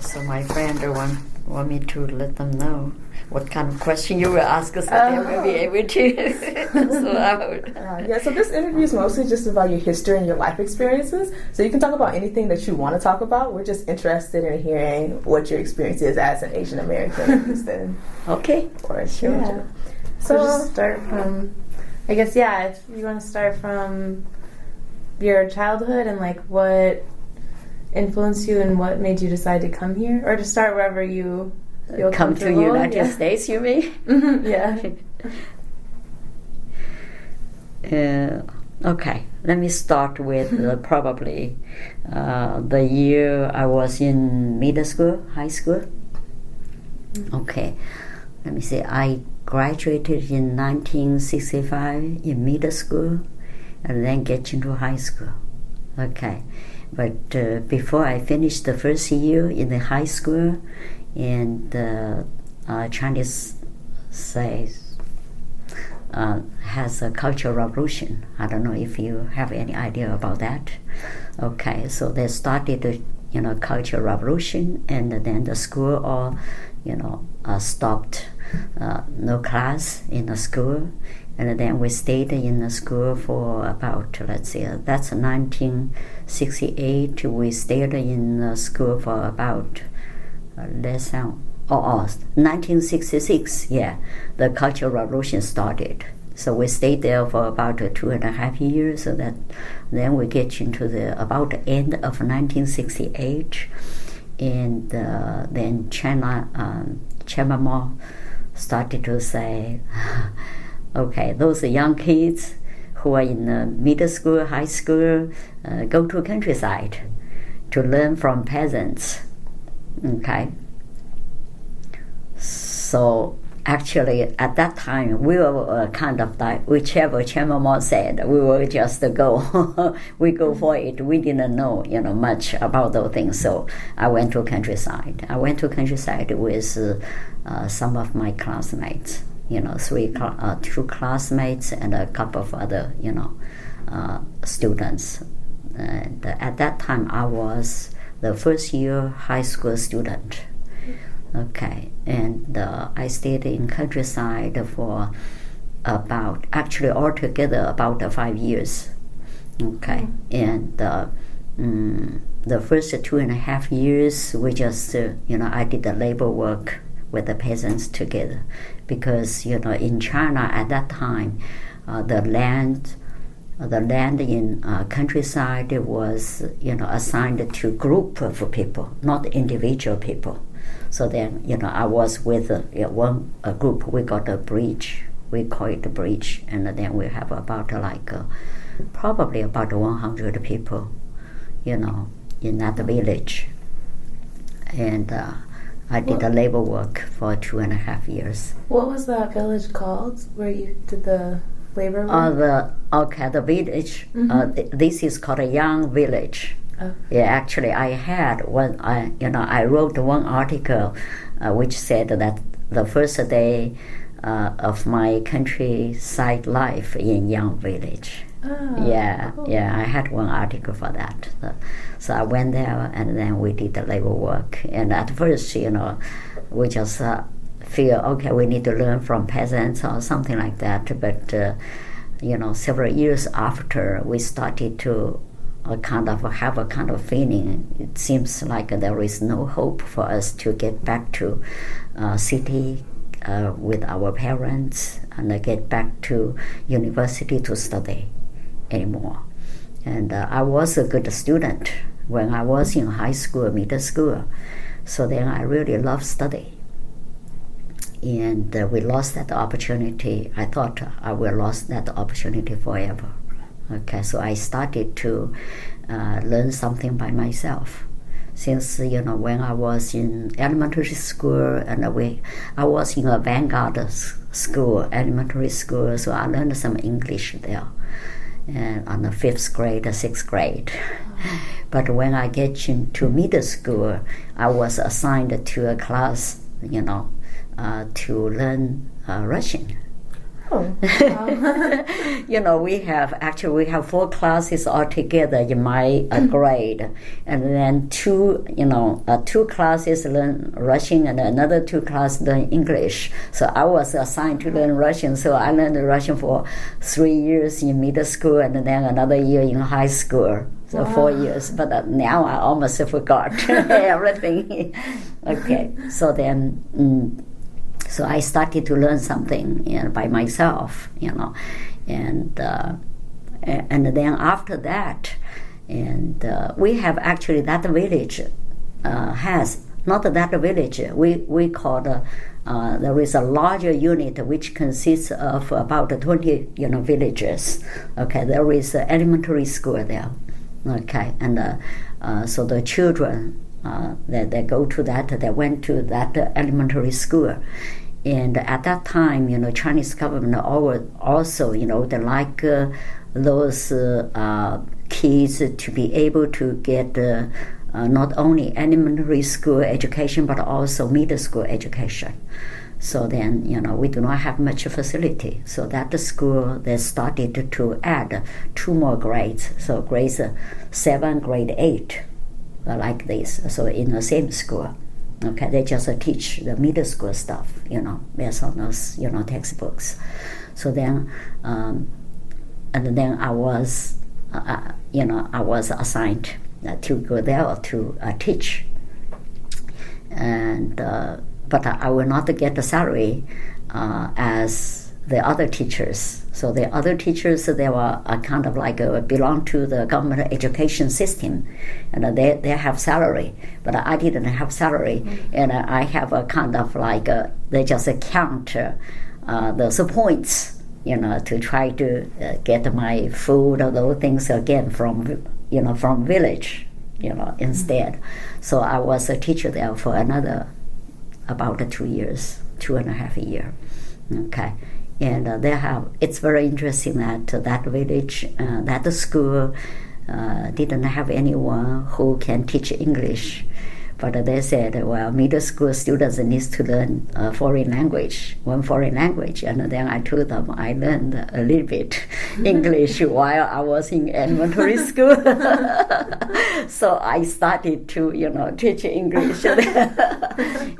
So my friend want me to let them know what kind of question you will ask us, so they will be able to. So this interview is mostly just about your history and your life experiences. So you can talk about anything that you want to talk about. We're just interested in hearing what your experience is as an Asian American in Houston. Okay. Or sure. Yeah. So just start from, I guess, if you want to start from your childhood and like what influenced you and what made you decide to come here, or to start wherever you feel come to United States, you mean? Mm-hmm, yeah. Okay, let me start with probably the year I was in middle school, high school. Okay, let me see. I graduated in 1965 in middle school, and then get into high school. Okay, but before I finished the first year in the high school, and Chinese says has a cultural revolution. I don't know if you have any idea about that. Okay, so they started the cultural revolution, and then the school all stopped, no class in the school, and then we stayed in the school for about, let's see, that's 1968. We stayed in the school for about 1966. Yeah, the Cultural Revolution started. So we stayed there for about 2.5 years. So that then we get into about the end of 1968, and then Chairman Mao started to say, okay, those young kids who are in middle school, high school, go to countryside to learn from peasants. Okay. So actually, at that time, we were kind of like whichever Chairman Mao said, we will just go. We go for it. We didn't know, much about those things. So I went to countryside. I went to countryside with some of my classmates. Two classmates and a couple of other, students. And at that time, I was the first year high school student. Okay, and I stayed in countryside for altogether about 5 years. Okay, and the first 2.5 years, we just, I did the labor work with the peasants together, because in China at that time, the land in countryside was assigned to group of people, not individual people. So then I was with a group. We got a bridge. We call it the bridge, and then we have about probably about 100 people, in that village, and I did the labor work for 2.5 years. What was that village called where you did the labor work? The village. Mm-hmm. This is called a Young Village. Oh. Yeah, actually, I had one. I wrote one article, which said that the first day of my countryside life in Young Village. Oh, yeah, cool. Yeah, I had one article for that. So I went there, and then we did the labor work. And at first, we just feel, okay, we need to learn from peasants or something like that. But several years after, we started to have a kind of feeling. It seems like there is no hope for us to get back to city with our parents and get back to university to study anymore. And I was a good student when I was in high school, middle school. So then I really loved study. And we lost that opportunity. I thought I will lose that opportunity forever. Okay, so I started to learn something by myself. Since when I was in elementary school, and I was in a vanguard school, elementary school, so I learned some English there, and on the 5th grade, 6th grade. But when I get into middle school, I was assigned to a class, to learn Russian. Oh. We have 4 classes altogether in my grade, and then 2 classes learn Russian and another 2 classes learn English. So I was assigned to learn Russian, so I learned Russian for 3 years in middle school and then another year in high school. So 4 years, but now I almost forgot everything. Okay, so then so I started to learn something by myself, and then after that, and we have actually that village has not that village. We call there is a larger unit which consists of about 20 villages. Okay, there is an elementary school there. Okay, and so the children they go to that. They went to that elementary school. And at that time, Chinese government also, they like those kids to be able to get not only elementary school education, but also middle school education. So then, we do not have much facility. So that school, they started to add 2 more grades. So grades 7, grade 8, like this. So in the same school. Okay, they just teach the middle school stuff, based on those, textbooks. So then, and then I was, I was assigned to go there to teach. And but I will not get the salary as the other teachers. So the other teachers, they were kind of like belong to the government education system, and they have salary, but I didn't have salary, and I have a kind of like they just count the points, to try to get my food or those things again from village, instead. So I was a teacher there for another about 2 years, 2.5 years. Okay. And it's very interesting that that village, that school didn't have anyone who can teach English. But they said, well, middle school students need to learn one foreign language. And then I told them I learned a little bit English while I was in elementary school. So I started to, teach English.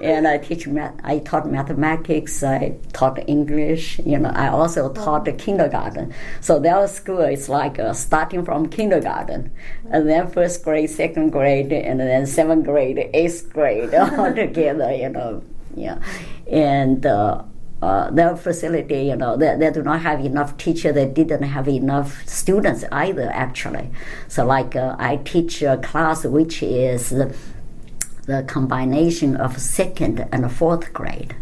And I taught mathematics, I taught English, I also taught kindergarten. So their school is like starting from kindergarten, and then 1st grade, 2nd grade, and then 7th grade, 8th grade all together, And their facility, they do not have enough teachers. They didn't have enough students either, actually. So like I teach a class which is the combination of 2nd and 4th grade.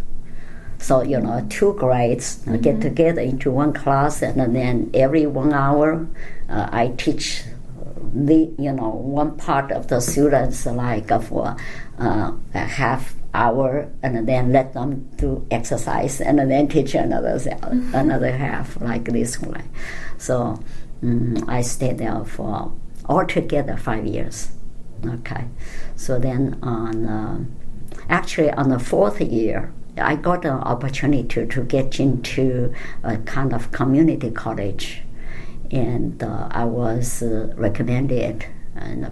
So, 2 grades get together into one class, and then every 1 hour I teach one part of the students like for a half hour, and then let them do exercise, and then teach another half, like this way. So I stayed there for altogether 5 years. Okay, so then on the 4th year, I got an opportunity to get into a kind of community college. And I was recommended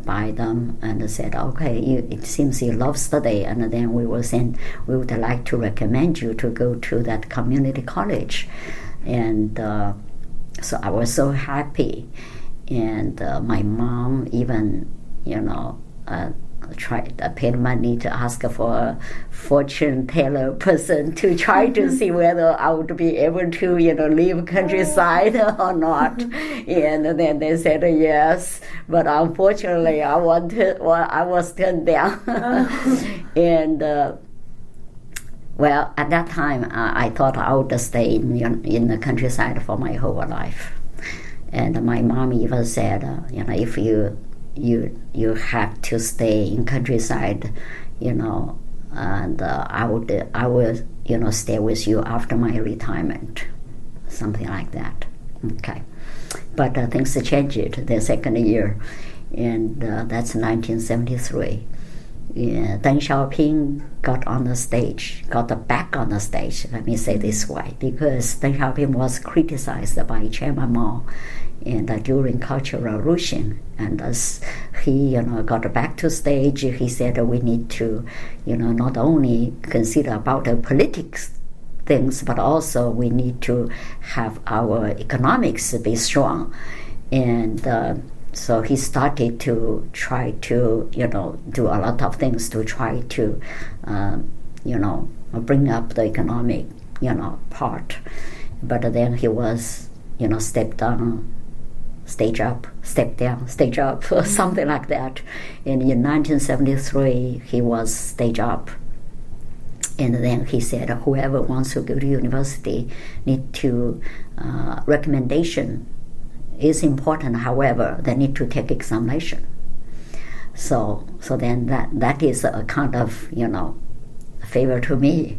by them, and said, okay, it seems you love study, and then we would like to recommend you to go to that community college. And so I was so happy. And my mom even, paid money to ask for a fortune teller person to try to see whether I would be able to, leave countryside or not. And then they said yes, but unfortunately I was turned down. And well, at that time I thought I would stay in the countryside for my whole life. And my mom even said, if you have to stay in countryside, and I will, stay with you after my retirement, something like that. Okay, but things changed the 2nd year, and that's 1973, Deng Xiaoping got back on the stage, let me say this way, because Deng Xiaoping was criticized by Chairman Mao during Cultural Revolution, and as he got back to stage, he said we need to not only consider about the politics things, but also we need to have our economics be strong. And so he started to try to do a lot of things to try to bring up the economic part. But then he was step down, stage up, step down, stage up, something like that. And in 1973 he was stage up. And then he said, whoever wants to go to university need to, recommendation is important, however, they need to take examination. So then that is a kind of, favor to me.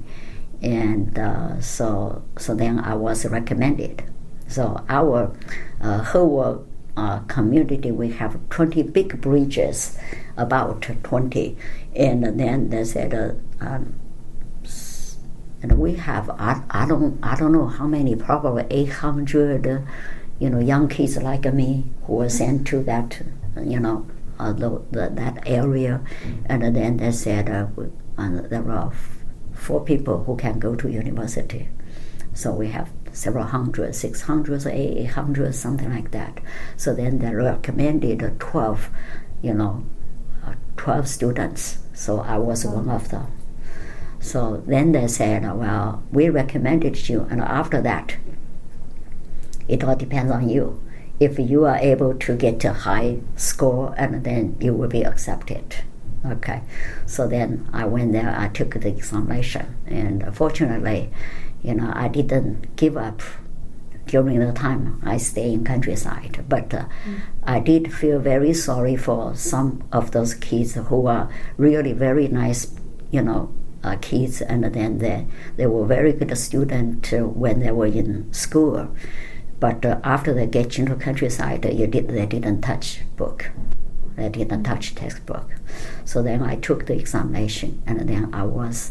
And so then I was recommended. So our whole community, we have 20 big bridges, about 20. And then they said, and we have I don't know how many, probably 800 young kids like me who were sent to that that area. And then they said there are 4 people who can go to university. So we have several hundred, 600, 800, something like that. So then they recommended 12 students. So I was one of them. So then they said, well, we recommended you, and after that, it all depends on you. If you are able to get a high score, and then you will be accepted. Okay. So then I went there, I took the examination, and fortunately, I didn't give up during the time I stay in countryside. But I did feel very sorry for some of those kids who are really very nice, kids, and then they were very good students when they were in school. But after they get into countryside, they didn't touch book. They didn't touch textbook. So then I took the examination, and then I was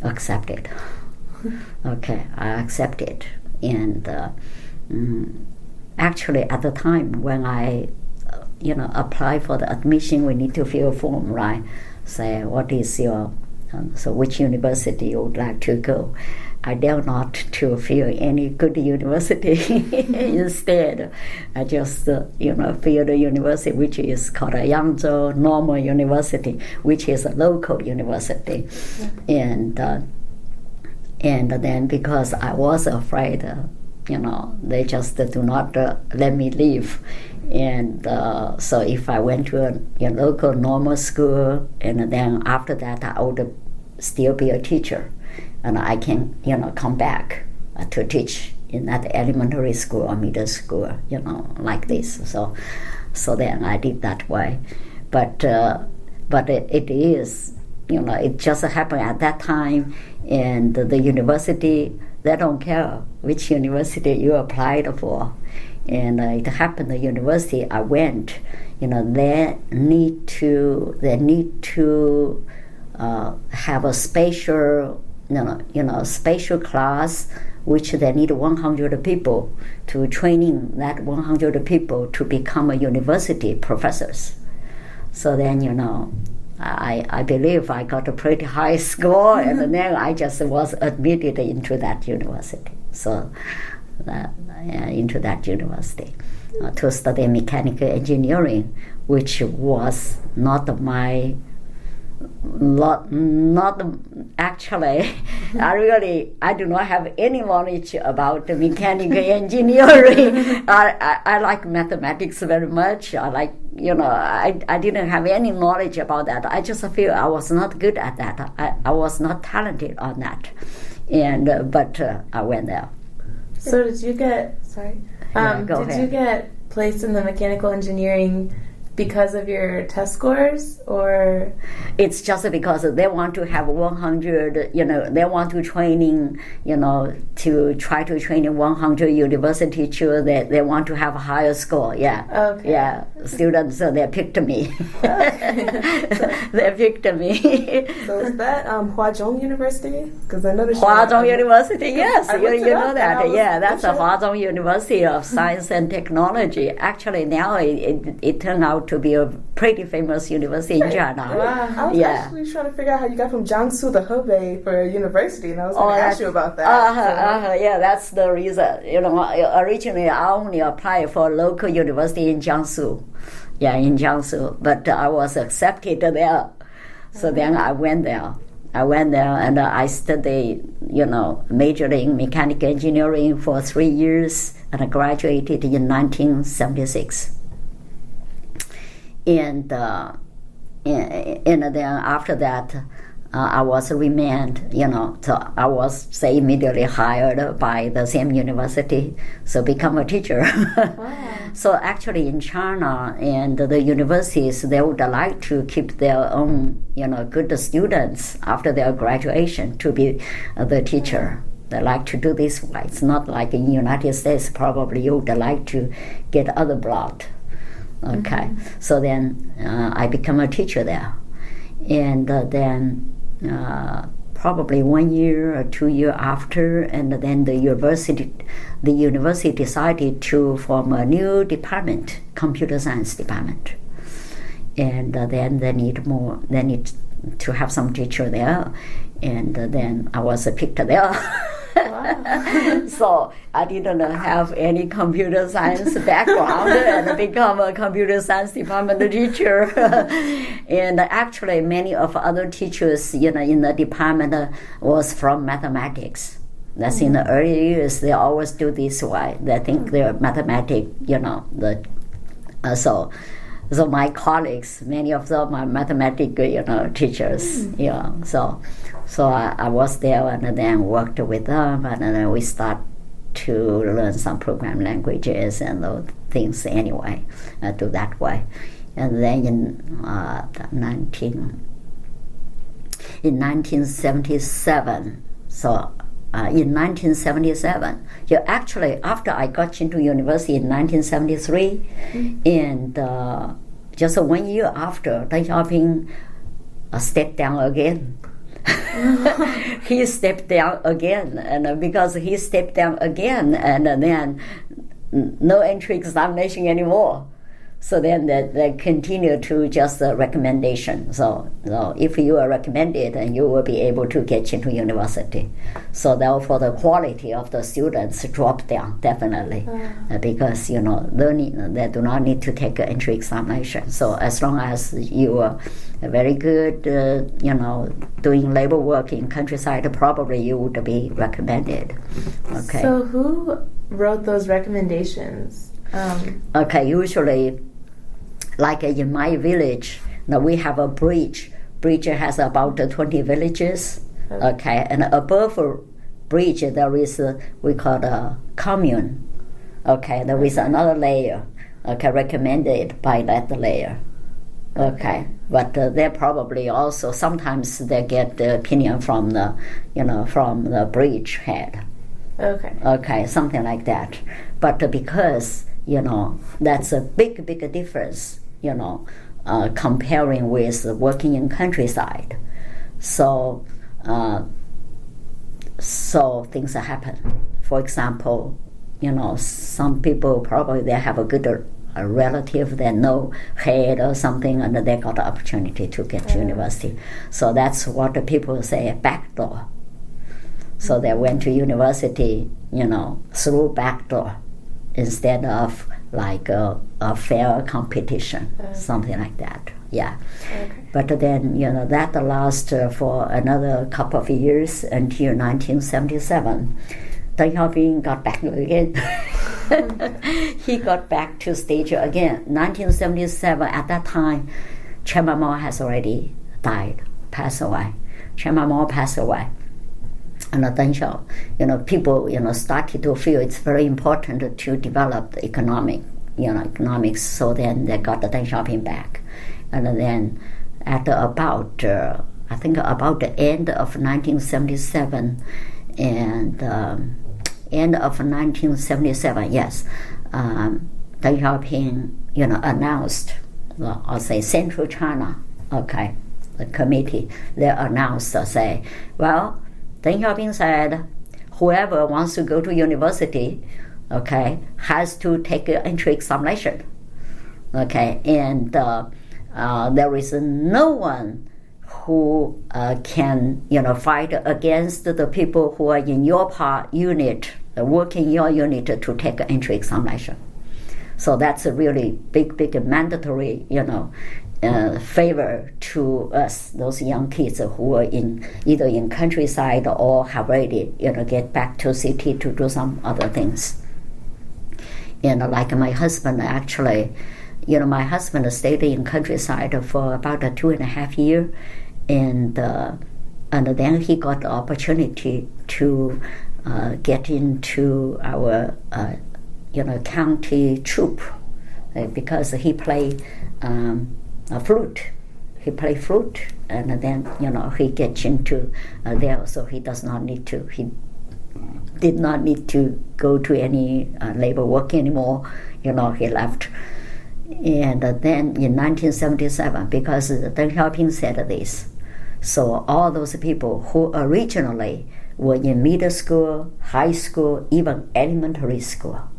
accepted. Okay, I accepted. And actually at the time when I apply for the admission, we need to fill a form, right? Say, what is your, so which university you would like to go. I dare not to fill any good university. Instead, I just, filled the university, which is called Yangzhou Normal University, which is a local university. Yeah. And then because I was afraid, they just do not let me leave. And so if I went to a local normal school, and then after that I would still be a teacher, and I can come back to teach in that elementary school or middle school, like this. So then I did that way, but it is, it just happened at that time, and the university, they don't care which university you applied for. And it happened, the university I went, they need to have a special, special class, which they need 100 people to training that 100 people to become a university professors. So then, I believe I got a pretty high score, and then I just was admitted into that university. So into that university to study mechanical engineering, which was not actually. I do not have any knowledge about mechanical engineering. I like mathematics very much. I like, I didn't have any knowledge about that. I just feel I was not good at that. I was not talented on that. And but I went there. So did you get, you get placed in the mechanical engineering because of your test scores, or it's just because they want to have 100, they want to training, to try to train 100 university children, they want to have a higher score, Okay. Yeah, students, so they picked me. They picked me. So is that Huazhong University? Because I noticed Huazhong University, yes, you know that. Yeah, That's the Huazhong University of Science and Technology. Actually, now it turned out to be a pretty famous university in China. Wow. I was actually trying to figure out how you got from Jiangsu to Hebei for university, and I was going to ask you about that. Yeah, that's the reason. Originally I only applied for a local university in Jiangsu. Yeah, in Jiangsu, but I was accepted there. So then I went there. And I studied, majored in mechanical engineering for 3 years, and I graduated in 1976. And then after that, I was remanded, so I was immediately hired by the same university, so become a teacher. Wow. So actually in China and the universities, they would like to keep their own, good students after their graduation to be the teacher. They like to do this way. It's not like in the United States, probably you would like to get other blood. Okay, so then I become a teacher there, and then probably 1 year or 2 years after, and then the university decided to form a new department, computer science department, and then they need to have some teacher there, and then I was picked there. Wow. So I didn't have any computer science background and become a computer science department teacher. And actually many of other teachers in the department was from mathematics. That's in the early years, they always do this way. They think they're mathematics, so my colleagues, many of them are mathematics, teachers. So I was there and then worked with them, and then we start to learn some program languages and those things anyway, do that way. And then in 1977, in 1977, actually after I got into university in 1973, and just 1 year after, Deng Xiaoping stepped down again. He stepped down again, and because he stepped down again, and then no entry examination anymore. So then they continue to just a recommendation. So if you are recommended, then you will be able to get into university. So therefore the quality of the students dropped down definitely, because learning, they do not need to take an entry examination. So as long as you are very good, doing labor work in countryside, probably you would be recommended. Okay. So who wrote those recommendations? Okay, usually, like in my village, now we have a bridge. Bridge has about 20 villages. Okay, and above a bridge there is we call a commune. Okay, there is another layer. Okay, recommended by that layer. Okay, but they probably also sometimes they get the opinion from the from the bridge head. Okay, something like that. But because that's a big difference, comparing with working in countryside. So things happen. For example, some people probably they have a good relative that know head or something, and they got the opportunity to get to university. So that's what the people say, backdoor. So they went to university, through backdoor, instead of like a fair competition, something like that. Yeah. Okay. But then, that lasted for another couple of years until 1977. Deng Xiaoping got back again. He got back to stage again. 1977, at that time, Chairman Mao has already passed away. Chairman Mao passed away. And Deng Xiaoping, people, started to feel it's very important to develop the economic economics. So then they got the Deng Xiaoping back, and then at about I think about the end of 1977, and end of 1977, yes, Deng Xiaoping announced, I'll say Central China, okay, the committee, they announced, say, well, Deng Xiaoping said, whoever wants to go to university, okay, has to take an entry examination, okay, and there is no one who can fight against the people who are in your unit, work in your unit to take an entry examination. So that's a really big mandatory favor to us, those young kids who are either in countryside or have already get back to city to do some other things. Like my husband, actually, my husband stayed in countryside for about 2.5 years, and then he got the opportunity to get into our county troupe because he played flute. He played flute, and then he gets into there, so he does not need to. He did not need to go to any labor work anymore. He left. And then in 1977, because Deng Xiaoping said this, so all those people who originally were in middle school, high school, even elementary school,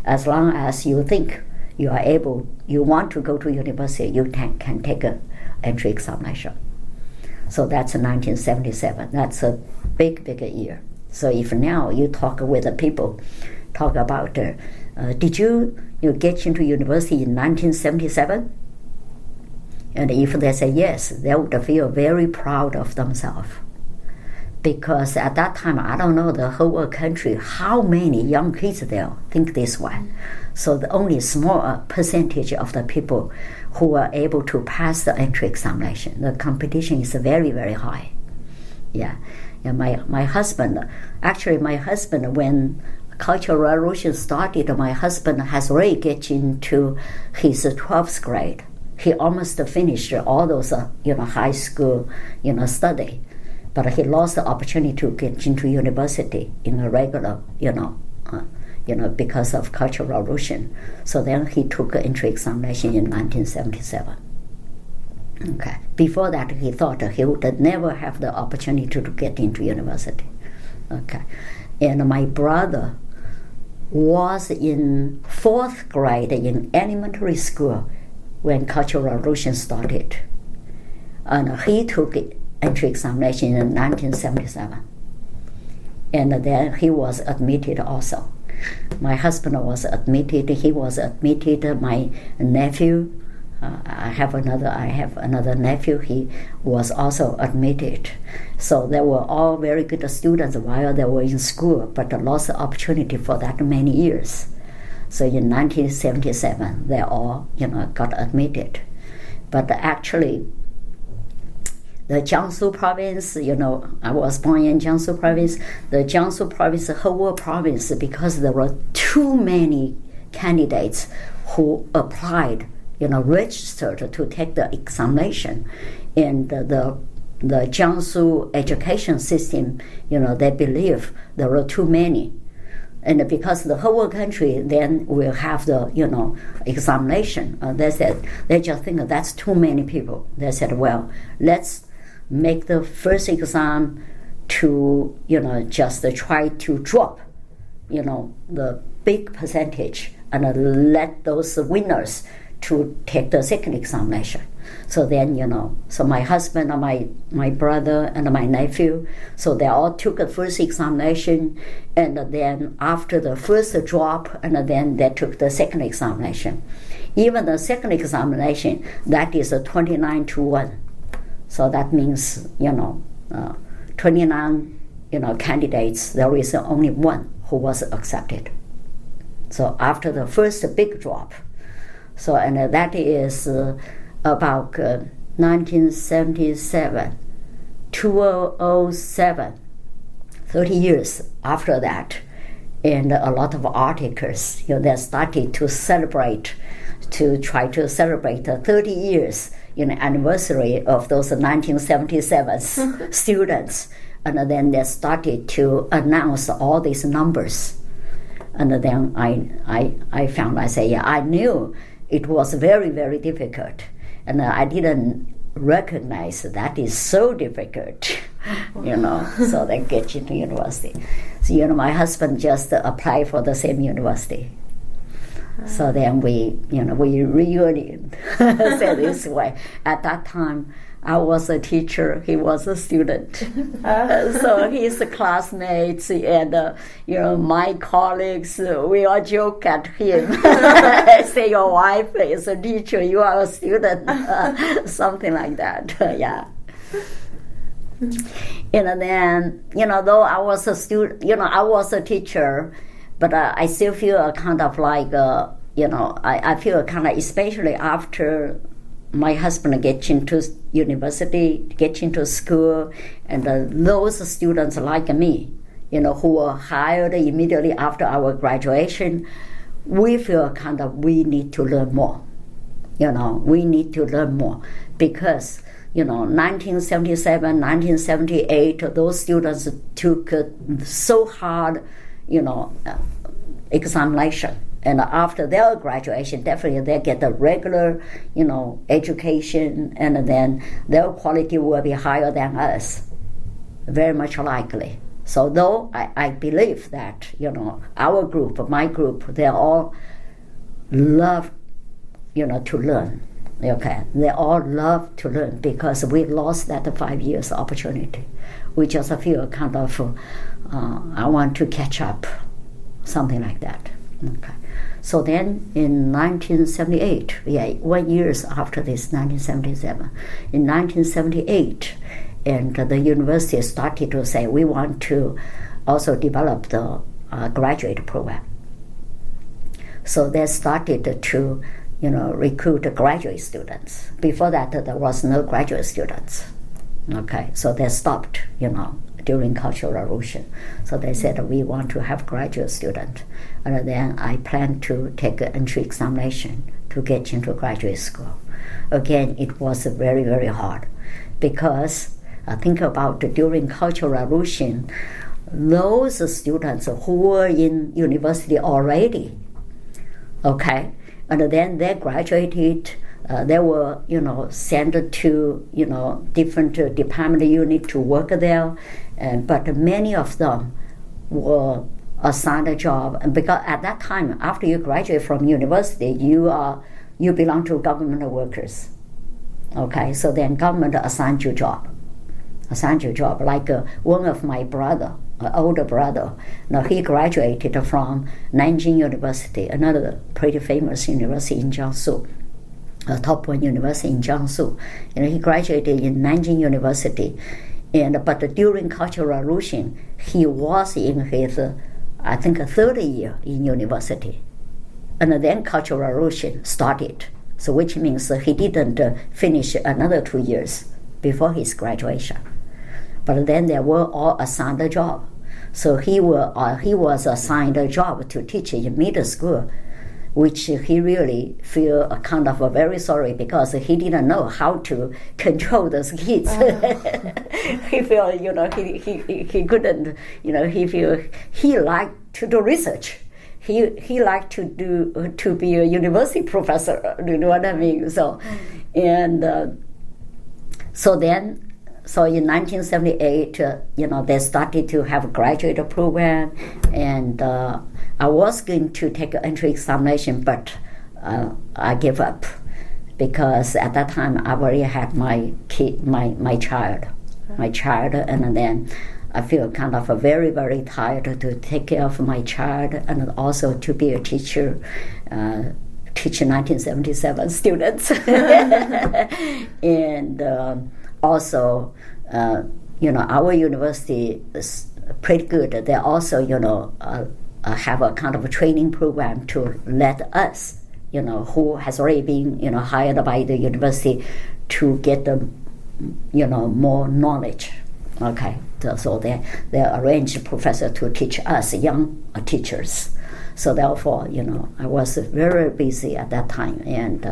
as long as you think you are able, you want to go to university, you can take an entry examination. So that's 1977. That's a big year. So if now you talk with the people, talk about, did you get into university in 1977? And if they say yes, they would feel very proud of themselves. Because at that time, I don't know the whole country, how many young kids there think this way. So the only small percentage of the people who are able to pass the entry examination. The competition is very high. Yeah. And my husband, when Cultural Revolution started, my husband has already get into his 12th grade. He almost finished all those, high school, study. But he lost the opportunity to get into university in a regular, because of Cultural Revolution. So then he took an entry examination in 1977. Okay. Before that, he thought he would never have the opportunity to get into university. Okay. And my brother was in 4th grade in elementary school when Cultural Revolution started. And he took entry examination in 1977. And then he was admitted also. My husband was admitted, he was admitted, my nephew, I have another nephew, he was also admitted. So they were all very good students while they were in school, but lost the opportunity for that many years. So in 1977, they all, got admitted. But actually, the Jiangsu province, I was born in Jiangsu province. The Jiangsu province, the whole province, because there were too many candidates who applied, registered to take the examination, and the Jiangsu education system, they believe there were too many. And because the whole country then will have the, examination, they just think that's too many people. They said, well, let's make the first exam to, just try to drop, the big percentage and let those winners to take the second examination. So then, so my husband and my brother and my nephew, so they all took the first examination, and then after the first drop, and then they took the second examination. Even the second examination, that is 29-1. So that means, 29, candidates, there is only one who was accepted. So after the first big drop, so, and that is about 1977, 2007, 30 years after that, and a lot of articles, they started to try to celebrate 30 years, anniversary of those 1977 students. And then they started to announce all these numbers. And then I say, I knew it was very, very difficult. And I didn't recognize that is so difficult, so they get into university. So, my husband just applied for the same university. So then we reunion, say this way. At that time, I was a teacher, he was a student. So his classmates and, my colleagues, we all joke at him. Say, your wife is a teacher, you are a student. Something like that, yeah. And then, though I was a student, I was a teacher, but I still feel kind of like, I feel kind of, especially after my husband gets into university, gets into school, and those students like me, who were hired immediately after our graduation, we feel kind of we need to learn more. We need to learn more because, 1977, 1978, those students took so hard, examination. And after their graduation, definitely they get a regular, education, and then their quality will be higher than us, very much likely. So though I believe that, our group, my group, they all love, to learn. Okay, they all love to learn because we lost that 5 years opportunity. We just feel kind of, I want to catch up, something like that. Okay. So then in 1978, 1 year after this, 1977, in 1978, and the university started to say, we want to also develop the graduate program. So they started to, recruit graduate students. Before that, there was no graduate students. Okay, so they stopped, during Cultural Revolution. So they said, we want to have graduate students. And then I plan to take an entry examination to get into graduate school. Again, it was very, very hard because think about during Cultural Revolution, those students who were in university already, okay, and then they graduated, they were, sent to, different department unit to work there, but many of them were assigned a job. And because at that time, after you graduate from university, you belong to government workers. Okay, so then government assigned you job. Like one of my brother, older brother, now he graduated from Nanjing University, another pretty famous university in Jiangsu. A top one university in Jiangsu. He graduated in Nanjing University, but during Cultural Revolution, he was in his, I think, third year in university, and then Cultural Revolution started. So which means he didn't finish another 2 years before his graduation. But then they were all assigned a job. So he was assigned a job to teach in middle school, which he really feel kind of very sorry because he didn't know how to control those kids. He feel, he couldn't, he feel he liked to do research. He liked to be a university professor. You know what I mean? So, and so in 1978, they started to have a graduate program, and I was going to take an entry examination, but I gave up because at that time I already had my child, and then I feel kind of very, very tired to take care of my child and also to be a teacher, teach 1977 students, and also, our university is pretty good. They also, have a kind of a training program to let us, who has already been, hired by the university to get them, more knowledge. Okay, so they arranged a professor to teach us young teachers. So therefore, I was very busy at that time, and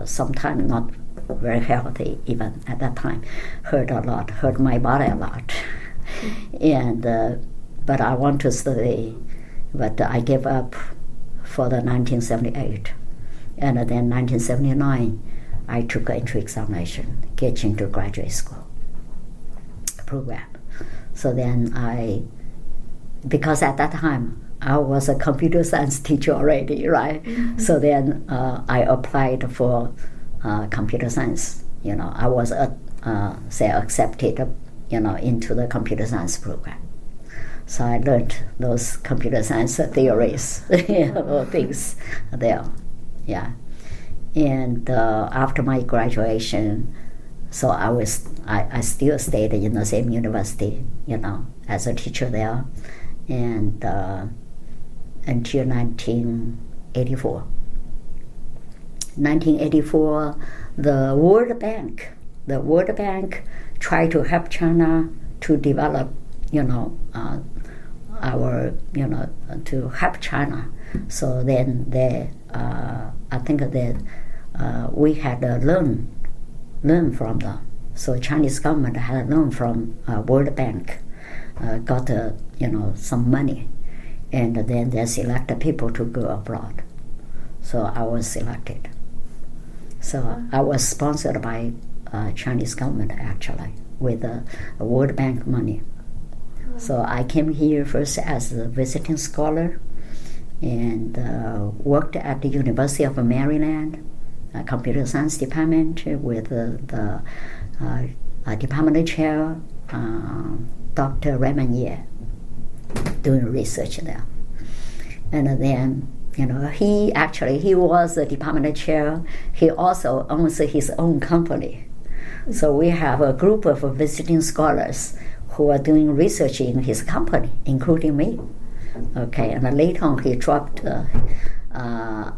sometimes not very healthy even at that time. Hurt my body a lot. And but I want to study, but I gave up for the 1978. And then 1979, I took an entry examination, get into graduate school program. So then because at that time, I was a computer science teacher already, right? Mm-hmm. So then I applied for computer science. I was accepted, into the computer science program. So I learned those computer science theories, things there. Yeah. And after my graduation, so I still stayed in the same university, as a teacher there, and until 1984. 1984, the World Bank tried to help China to develop, to help China. So then I think that we had a loan from them. So Chinese government had a loan from World Bank, got some money, and then they selected people to go abroad. So I was selected. So I was sponsored by Chinese government actually with World Bank money. So I came here first as a visiting scholar and worked at the University of Maryland computer science department with the department chair, Dr. Raymond Ye, doing research there. And then, he was the department chair. He also owns his own company. So we have a group of visiting scholars who are doing research in his company, including me. Okay, and later on he dropped, I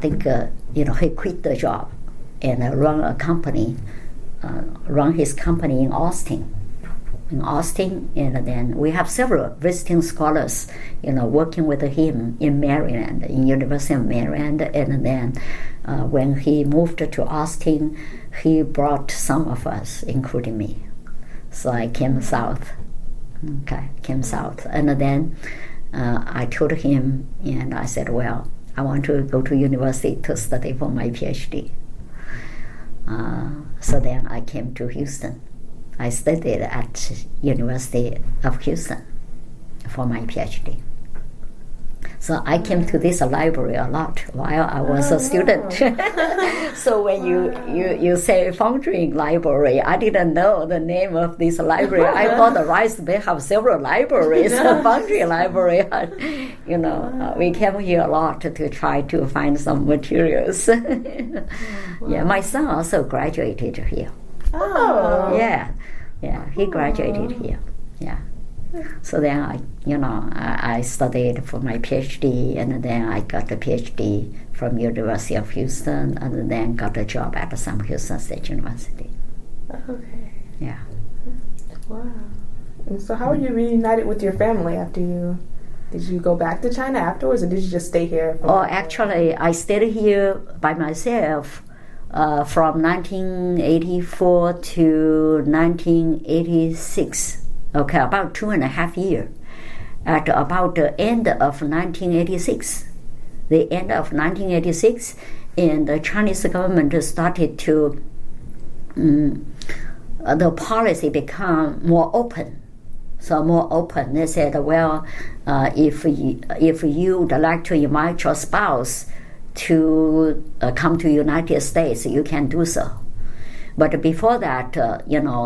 think, he quit the job and run his company in Austin. And then we have several visiting scholars, working with him in Maryland, in University of Maryland. And then when he moved to Austin, he brought some of us, including me. So I came south. And then I told him, and I said, well, I want to go to university to study for my PhD. So then I came to Houston. I studied at University of Houston for my PhD. So I came to this library a lot while I was a student. So when you say Foundry Library, I didn't know the name of this library. I thought the Rice Bay have several libraries, Foundry Library. We came here a lot to try to find some materials. Yeah, my son also graduated here. Oh. Yeah, he graduated here. Yeah. So then I studied for my PhD, and then I got a PhD from University of Houston, and then got a job at Sam Houston State University. Okay. Yeah. Wow. And so how were you reunited with your family after did you go back to China afterwards, or did you just stay here? Actually, I stayed here by myself from 1984 to 1986. Okay, about 2.5 years. At about the end of 1986, and the Chinese government started to, the policy become more open. So more open. They said, well, if you would like to invite your spouse to come to United States, you can do so. But before that,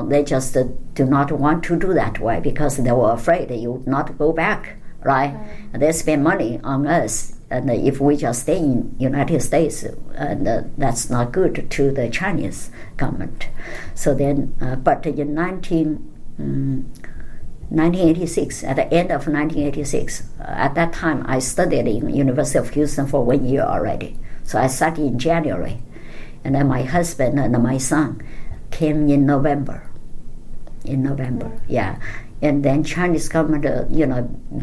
they just do not want to do that way because they were afraid you would not go back, right? They spend money on us, and if we just stay in United States, that's not good to the Chinese government. So then, but in 1986, at the end of 1986, at that time I studied in University of Houston for 1 year already. So I started in January. And then my husband and my son came in November. in November. Yeah, and then Chinese government,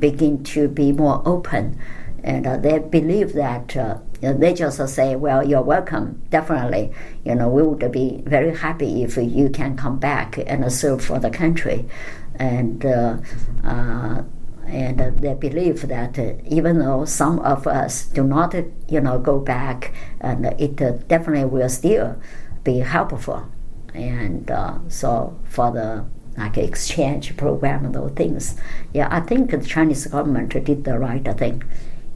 begin to be more open, and they believe that they just say, well, you're welcome, definitely. We would be very happy if you can come back and serve for the country, and they believe that even though some of us do not, go back, and it definitely will still be helpful. And so for the exchange program and those things, I think the Chinese government did the right thing.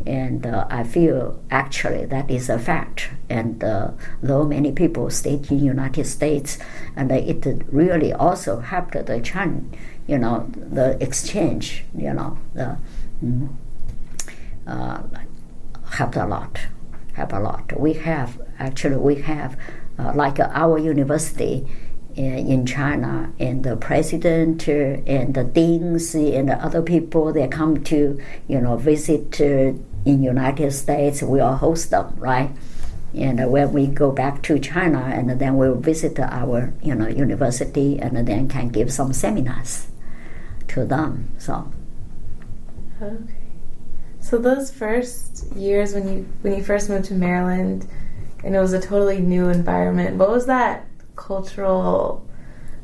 And I feel actually that is a fact. And though many people stayed in the United States, and it really also helped the China, the exchange, helped a lot. We have like our university in China, and the president and the deans and the other people, they come to visit in United States. We all host them, right? And when we go back to China, and then we'll visit our university, and then can give some seminars to them. So okay. So those first years when you first moved to Maryland, and it was a totally new environment, what was that cultural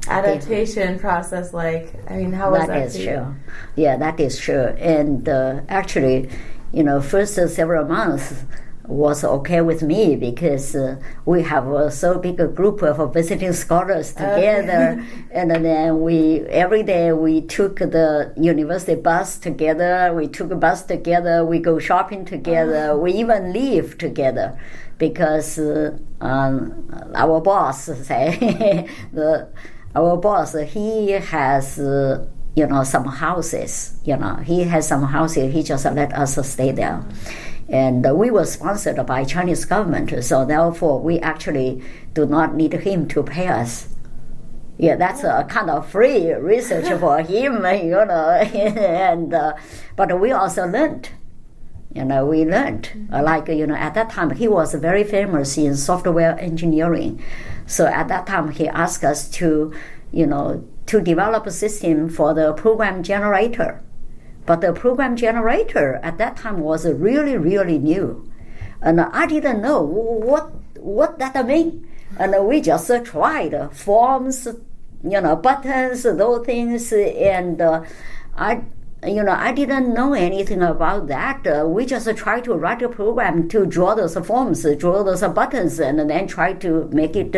adaptation process like? I mean, how was that? That is true. Yeah, that is true. And actually, first several months was okay with me, because we have so big a group of visiting scholars together, and then every day we took the university bus together, we go shopping together, we even live together, because our boss say our boss, he has some houses, he has some houses, he just let us stay there. And we were sponsored by Chinese government, so therefore we actually do not need him to pay us. Yeah, that's a kind of free research for him, and but we also learned. We learned, at that time he was very famous in software engineering. So at that time he asked us to develop a system for the program generator. But the program generator at that time was really, really new. And I didn't know what that meant. And we just tried forms, buttons, those things, and I didn't know anything about that. We just tried to write a program to draw those forms, draw those buttons, and then try to make it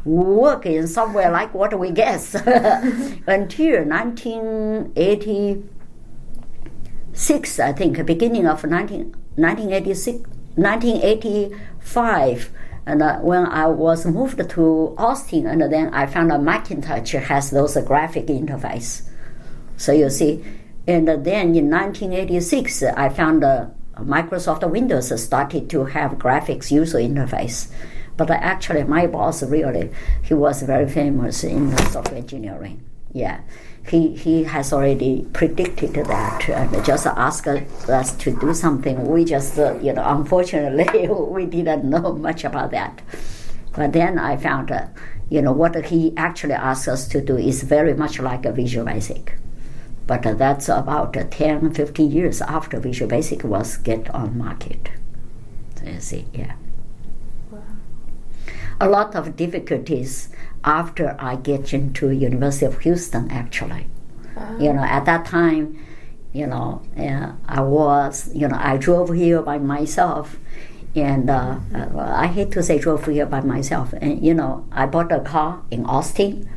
work in somewhere like what we guess. Until 1986, I think, beginning of 1985. And when I was moved to Austin, and then I found a Macintosh has those graphic interface. So you see. And then in 1986, I found Microsoft Windows started to have graphics user interface. But actually, my boss he was very famous in software engineering. Yeah, he has already predicted that and just asked us to do something. We just, unfortunately, we didn't know much about that. But then I found, what he actually asked us to do is very much like a Visual Basic. But that's about 10, 15 years after Visual Basic was get on market. So you see, yeah. Wow. A lot of difficulties after I get into University of Houston, actually. At that time, I was, I drove here by myself. And I hate to say drove here by myself. And, I bought a car in Austin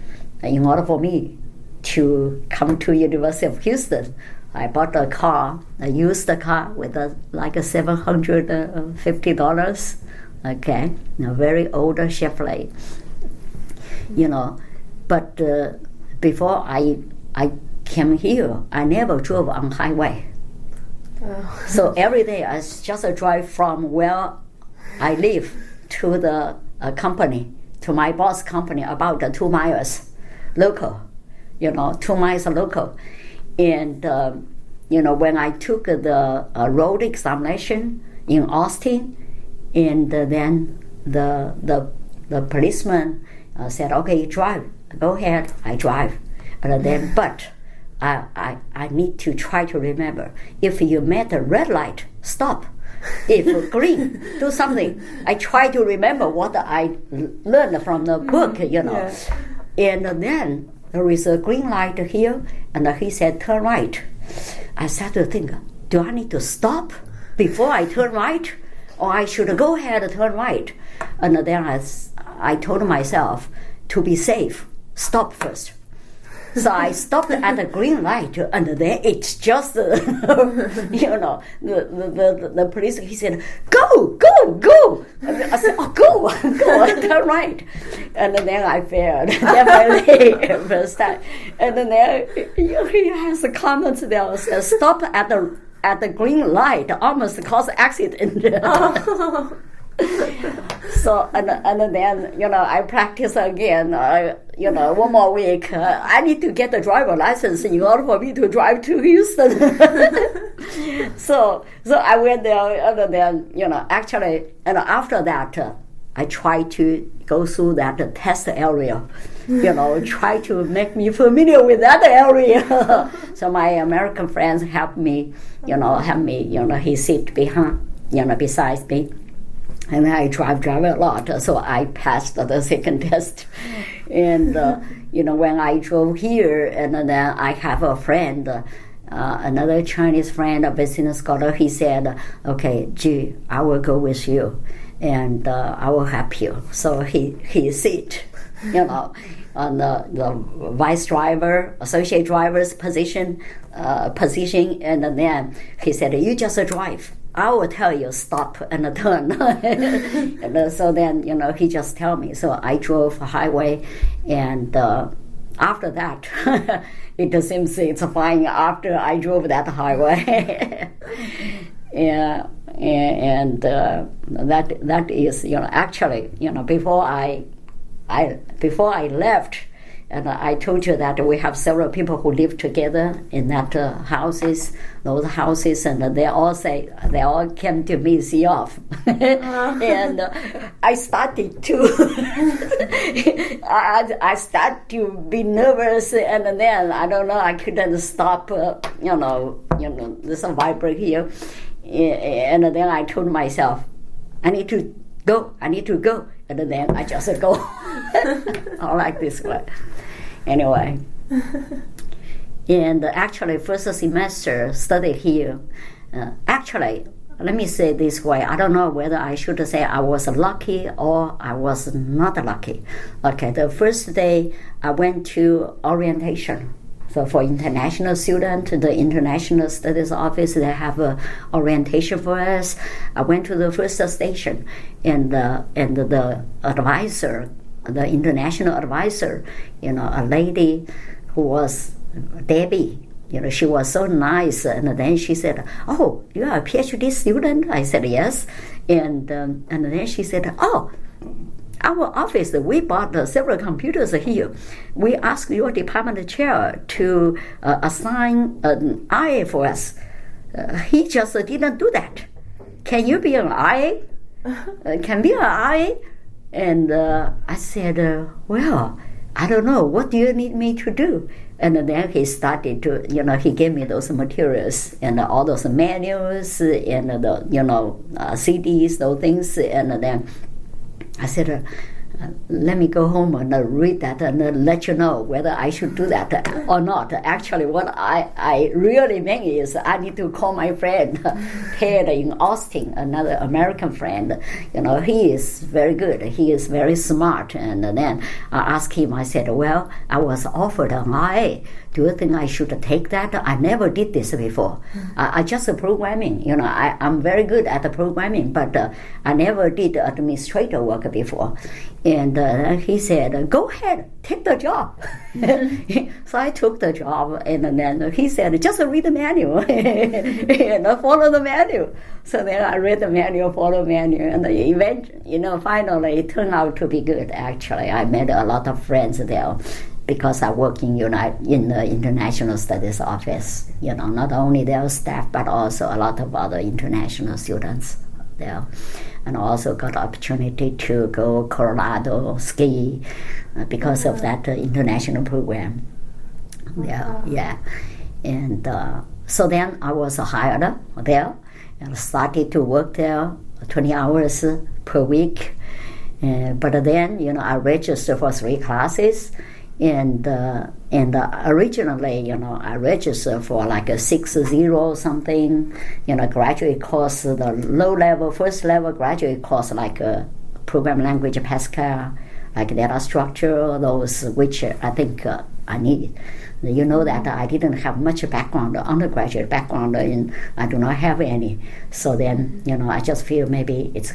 in order for me to come to University of Houston. I bought a car, a used car with like $750. Okay, a very old Chevrolet. But before I came here, I never drove on highway. Oh. So every day I just drive from where I live to the company, to my boss' company, about 2 miles, local. 2 miles local. And, when I took the road examination in Austin, and then the policeman said, okay, drive, go ahead, I drive. And then, but I need to try to remember. If you met a red light, stop. If green, do something. I try to remember what I learned from the book, Yeah. And then there is a green light here, and he said, turn right. I started to think, do I need to stop before I turn right? Or I should go ahead and turn right? And then I told myself, to be safe, stop first. So I stopped at the green light, and then it's just, the police, he said, go. And I said, go, turn right. And then I failed, definitely, first time. And then he has a comment there, says, stop at the green light, almost cause accident. So and then I practice again. One more week. I need to get the driver license in order for me to drive to Houston. So I went there, and then actually, and after that, I tried to go through that test area. Try to make me familiar with that area. So my American friends help me. He sit behind, beside me. And I drive a lot, so I passed the second test. And, when I drove here, and then I have a friend, another Chinese friend, a business scholar, he said, okay, Ji, I will go with you, and I will help you. So he sit, on the vice driver, associate driver's position, and then he said, you just drive. I will tell you stop and turn. And so then, he just tell me. So I drove a highway, and after that, it seems it's fine after I drove that highway. Yeah, and that is, actually, before I left, and I told you that we have several people who live together in that those houses, and they all came to me see off, and I started to, I started to be nervous, and then I don't know, I couldn't stop, there's a vibrate here, and then I told myself, I need to go, and then I just go, all like this way. Anyway, and actually first semester studied here. Actually, let me say this way, I don't know whether I should say I was lucky or I was not lucky. Okay, the first day I went to orientation. So for international students, the International Studies Office, they have a orientation for us. I went to the first station, and the advisor, the international advisor, a lady who was Debbie, she was so nice. And then she said, oh, you are a PhD student? I said, yes. And then she said, oh, our office, we bought several computers here. We asked your department chair to assign an IA for us. He just didn't do that. Can you be an IA? Can be an IA? And I said, well, I don't know. What do you need me to do? And then he started to, he gave me those materials and all those manuals and the, CDs, those things. And then I said, let me go home and read that and let you know whether I should do that or not. Actually, what I really meant is I need to call my friend Ted in Austin, another American friend. He is very good. He is very smart. And then I asked him, I said, well, I was offered an IA. Do you think I should take that? I never did this before. I just programming. I'm very good at the programming, but I never did administrator work before. And he said, go ahead, take the job. So I took the job, and then he said, just read the manual and follow the manual. So then I read the manual, follow the manual, and the event, finally it turned out to be good. Actually, I made a lot of friends there, because I work in the International Studies Office. Not only their staff, but also a lot of other international students there. And also got the opportunity to go Colorado ski because of that international program. Yeah. And so then I was hired there and started to work there 20 hours per week. But then, I registered for 3 classes. And originally, I registered for like a 6.0 something, graduate course, the low-level, first-level graduate course, like program language Pascal, like data structure, those which I think I need. You know that I didn't have much background, undergraduate background, and I do not have any. So then, I just feel maybe it's,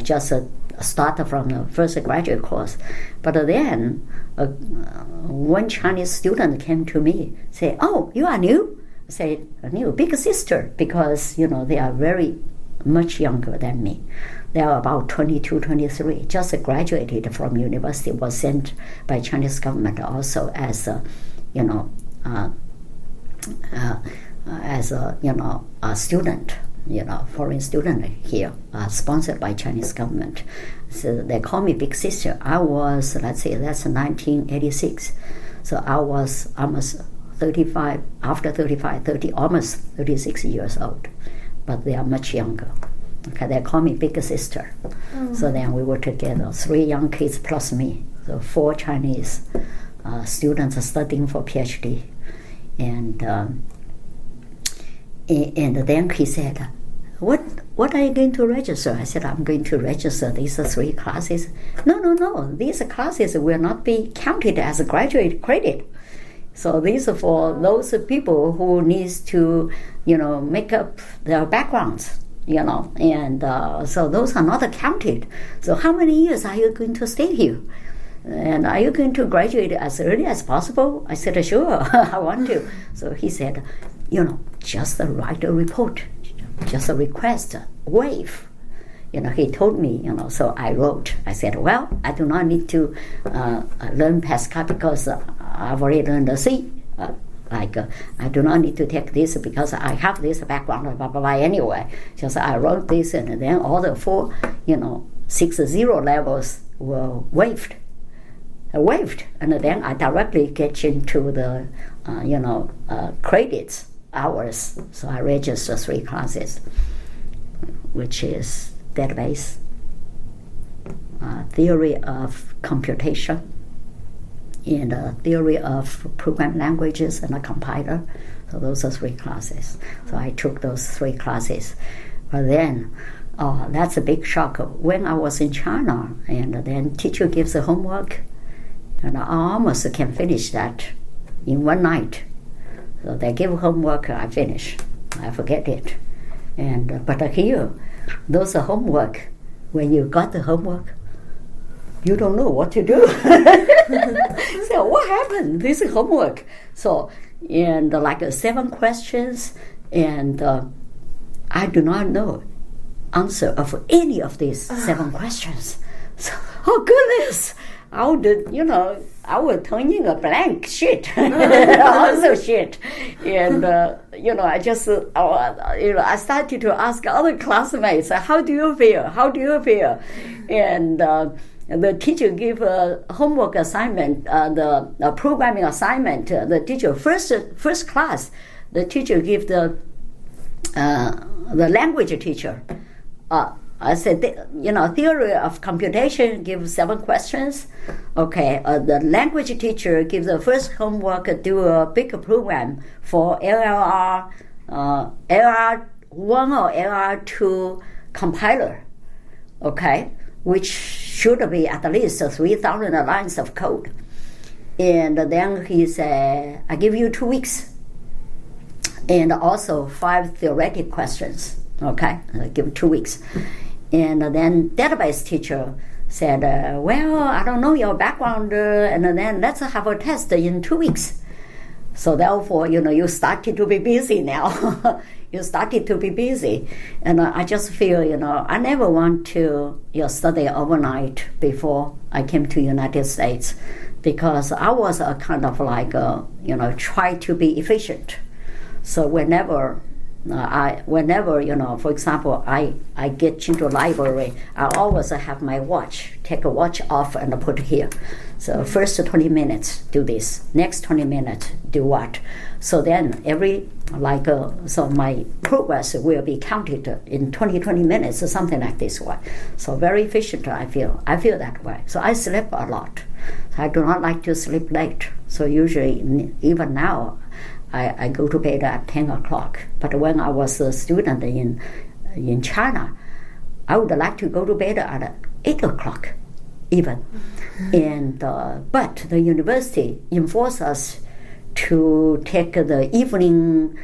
just start from the first graduate course. But then one Chinese student came to me, say, "Oh, you are new?" I said, "New, big sister," because, they are very much younger than me. They are about 22, 23, just graduated from university, was sent by Chinese government also as a, a student, foreign student here, sponsored by Chinese government. So they call me big sister. I was, let's say, that's 1986. So I was almost 35, after 35, 30, almost 36 years old. But they are much younger. Okay, they call me big sister. So then we were together, 3 young kids plus me. So 4 Chinese students studying for PhD. And then he said, what are you going to register? I said, I'm going to register these 3 classes. No. These classes will not be counted as a graduate credit. So these are for those people who needs to, make up their backgrounds, and so those are not counted. So how many years are you going to stay here? And are you going to graduate as early as possible? I said, sure, I want to. So he said, just write a report, just a request, waive. He told me, so I wrote. I said, well, I do not need to learn Pascal because I've already learned the C. I do not need to take this because I have this background, blah, blah, blah, anyway. Just I wrote this, and then all the 4, 6.0 levels were waived. And then I directly get into the, credits, hours. So I registered 3 classes, which is database, theory of computation, and theory of program languages and a compiler. So those are 3 classes. So I took those 3 classes. But then, that's a big shock. When I was in China, and then teacher gives the homework, and I almost can finish that in one night. So they give homework, I finish. I forget it. But here, those are homework. When you got the homework, you don't know what to do. So what happened? This is homework. So, and like 7 questions, and I do not know answer of any of these 7 questions. So, oh goodness, I would turn in a blank sheet, answer sheet, and I just, I started to ask other classmates, how do you feel? And the teacher gave a homework assignment, the programming assignment. The teacher first class, the teacher gave the language teacher. I said, theory of computation, give 7 questions. Okay, the language teacher gives the first homework, do a big program for LLR, LR1 or LR2 compiler, okay, which should be at least 3,000 lines of code. And then he said, I give you 2 weeks. And also 5 theoretic questions, okay, I give 2 weeks. And then database teacher said, well, I don't know your background, and then let's have a test in 2 weeks. So therefore, you started to be busy now. You started to be busy. And I just feel, I never want to study overnight before I came to United States, because I was a kind of like, try to be efficient. So whenever Whenever, for example, I get into library, I always have my watch, take a watch off and put here. So first 20 minutes do this, next 20 minutes do what. So then so my progress will be counted in 20 minutes or something like this way. So very efficient, I feel that way. So I sleep a lot. I do not like to sleep late. So usually, even now, I go to bed at 10 o'clock. But when I was a student in China, I would like to go to bed at 8 o'clock even. And but the university enforced us to take the evening,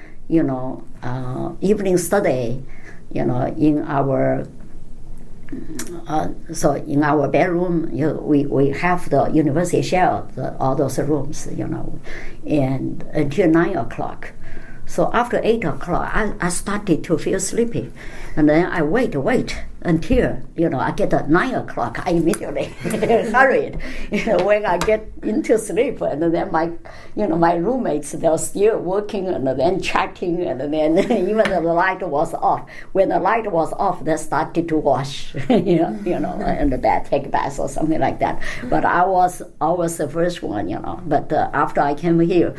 evening study, in our so in our bedroom, we have the university share all those rooms, and until 9 o'clock. So after 8 o'clock, I started to feel sleepy, and then I wait until I get at 9 o'clock. I immediately hurried, when I get into sleep, and then my roommates, they're still working and then chatting, and then even the light was off. When the light was off, they started to wash, in the bed, take a bath or something like that. But I was always the first one, But after I came here,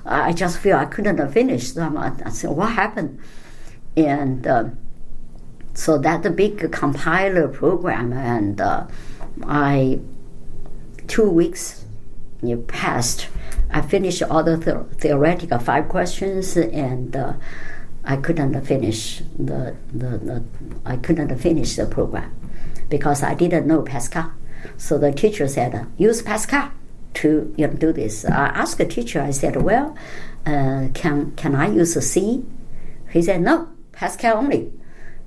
I just feel I couldn't finish them. I said, what happened? And so that the big compiler program, and 2 weeks passed. I finished all the theoretical 5 questions, and I couldn't finish I couldn't finish the program because I didn't know Pascal. So the teacher said, use Pascal to do this. I asked the teacher. I said, well, can I use C? He said, no, Pascal only.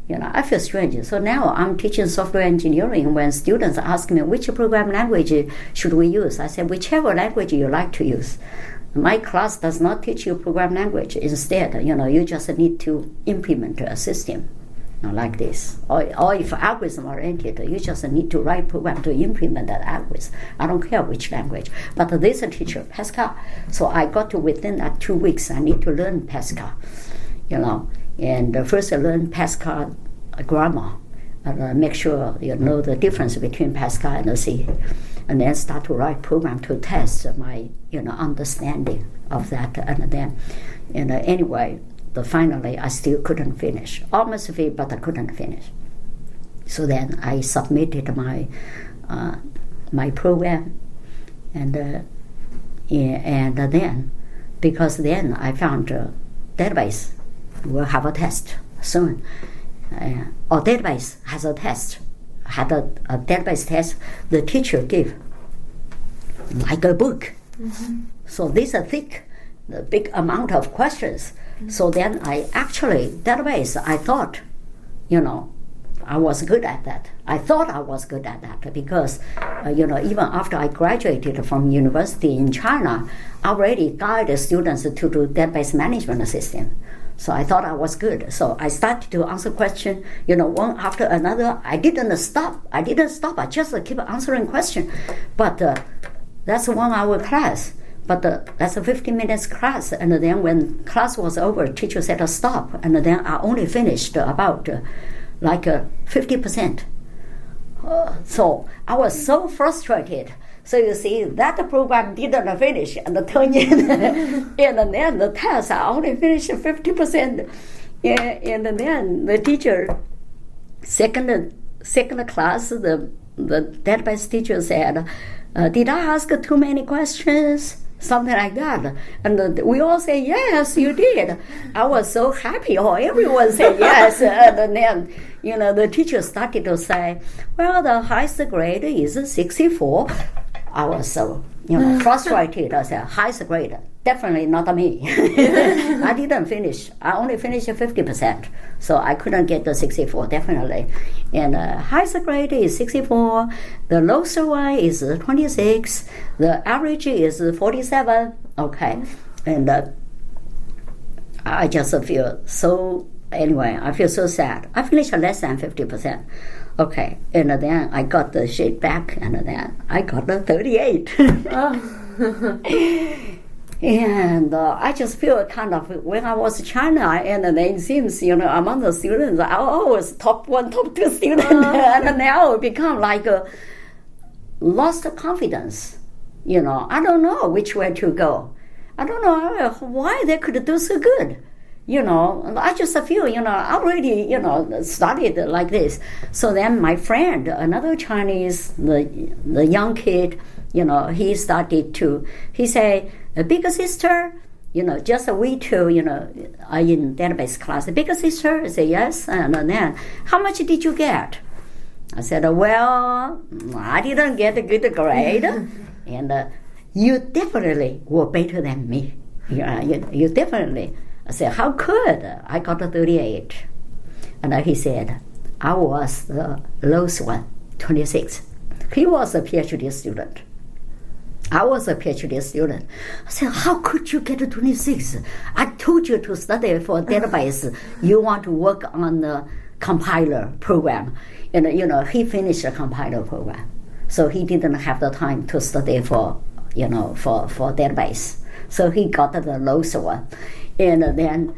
I feel strange. So now I'm teaching software engineering. When students ask me which program language should we use, I said, whichever language you like to use. My class does not teach you program language. Instead, you just need to implement a system like this. Or if algorithm oriented, you just need to write program to implement that algorithm. I don't care which language. But this teacher, Pascal. So I got to, within that 2 weeks, I need to learn Pascal, And first I learned Pascal grammar, and make sure you know the difference between Pascal and C, and then start to write program to test my understanding of that. And then, anyway, finally I still couldn't finish. Almost finished, but I couldn't finish. So then I submitted my my program, and then because then I found database will have a test soon. Or database has a test. Had a database test. The teacher gave like a book. Mm-hmm. So this is thick, the big amount of questions. Mm-hmm. So then database, I thought, I was good at that. I thought I was good at that because, even after I graduated from university in China, I already guided students to do database management system. So I thought I was good. So I started to answer questions, one after another. I didn't stop. I just keep answering questions. But that's a 1 hour class. But that's a 15 minutes class. And then when class was over, teacher said stop. And then I only finished about 50%. So I was so frustrated. So you see, that program didn't finish and turn in, and then the test I only finished 50%. And then the teacher, second class, the database teacher said, "Did I ask too many questions?" Something like that. And we all say, "Yes, you did." I was so happy. Everyone said yes. And then, the teacher started to say, "Well, the highest grade is 64." I was so, frustrated. I said, highest grade, definitely not me. I didn't finish. I only finished 50%. So I couldn't get the 64, definitely. And highest grade is 64. The lowest one is 26. The average is 47. Okay. And I just feel so, anyway, I feel so sad. I finished less than 50%. Okay, and then I got the sheet back, and then I got the 38. And I just feel kind of, when I was in China, and then it seems, among the students, I always top 1, top 2 student, and now it become like lost confidence. I don't know which way to go. I don't know why they could do so good. I just feel, I already, studied like this. So then my friend, another Chinese, the young kid, he started to, he said, a bigger sister, just we two, are in database class. The bigger sister, I said, yes. And then, how much did you get? I said, well, I didn't get a good grade. And you definitely were better than me. You definitely. I said, how could? I got a 38. And he said, I was the lowest one, 26. He was a PhD student. I was a PhD student. I said, how could you get a 26? I told you to study for a database. You want to work on the compiler program. And, he finished the compiler program. So he didn't have the time to study for database. So he got the lowest one. And then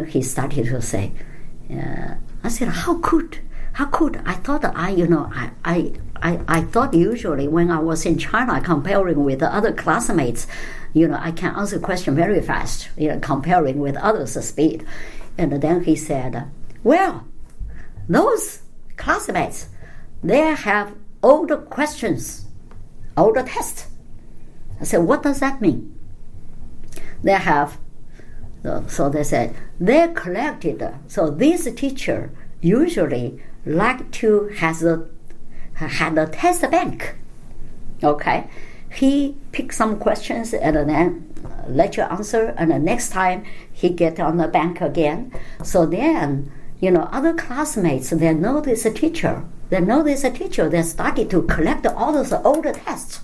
he started to say, I said, how could? I thought I thought usually when I was in China, comparing with the other classmates, I can answer question very fast, comparing with others' speed. And then he said, well, those classmates, they have older questions, older tests. I said, what does that mean? They have, so they said, they're collected. So this teacher usually like to had a test bank. Okay, he picked some questions and then let you answer, and the next time he get on the bank again. So then, other classmates, they know this teacher. They started to collect all those older tests,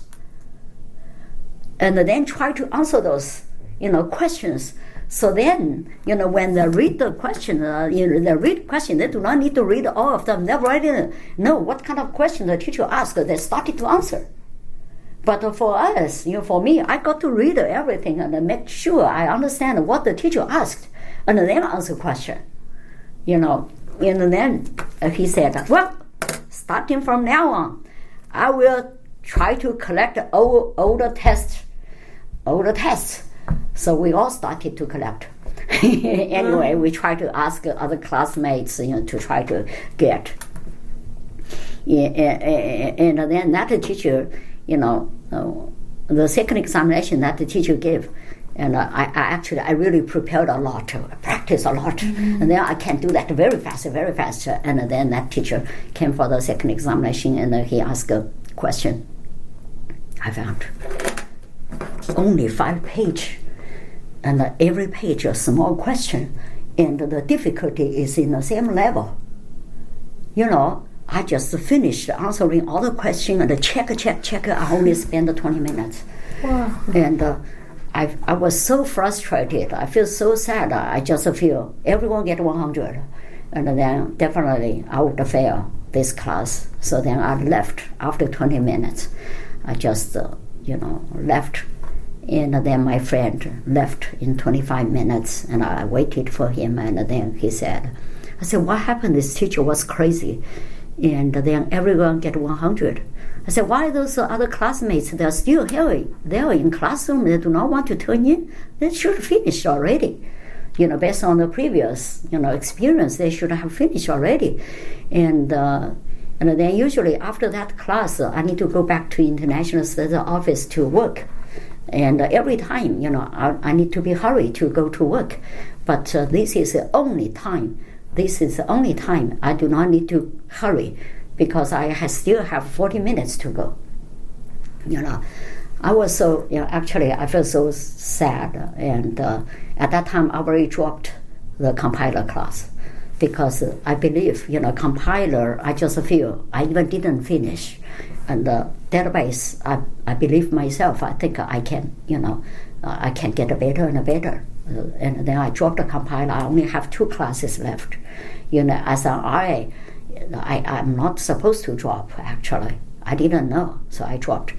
and then try to answer those, questions. So then, when they read the question, they do not need to read all of them. They already know what kind of question the teacher asked. They started to answer. But for us, for me, I got to read everything and make sure I understand what the teacher asked, and then answer question. And then he said, well, starting from now on, I will try to collect older tests. So we all started to collect. Anyway, we try to ask other classmates, to try to get. And then that teacher, the second examination that the teacher gave, and I really prepared a lot, practiced a lot, and then I can do that very fast. And then that teacher came for the second examination, and he asked a question. I found only 5 pages, and every page a small question, and the difficulty is in the same level. I just finished answering all the questions and check. I only spent 20 minutes. Wow. And I was so frustrated. I feel so sad. I just feel everyone get 100. And then definitely I would fail this class. So then I left after 20 minutes. I just, left. And then my friend left in 25 minutes, and I waited for him. And then he said, I said, what happened? This teacher was crazy. And then everyone get 100. I said, why those other classmates, they're still here? They're in classroom, they do not want to turn in? They should finish already. Based on the previous, experience, they should have finished already. And then usually after that class, I need to go back to International Studies office to work. And every time, I need to be hurried to go to work. But this is the only time. I do not need to hurry because I still have 40 minutes to go. I was so, actually I felt so sad. And at that time I already dropped the compiler class because I believe, compiler, I just feel I even didn't finish. And the database, I believe myself, I think I can, I can get better and better. And then I dropped the compiler. I only have 2 classes left. As an RA, I'm not supposed to drop, actually. I didn't know, so I dropped.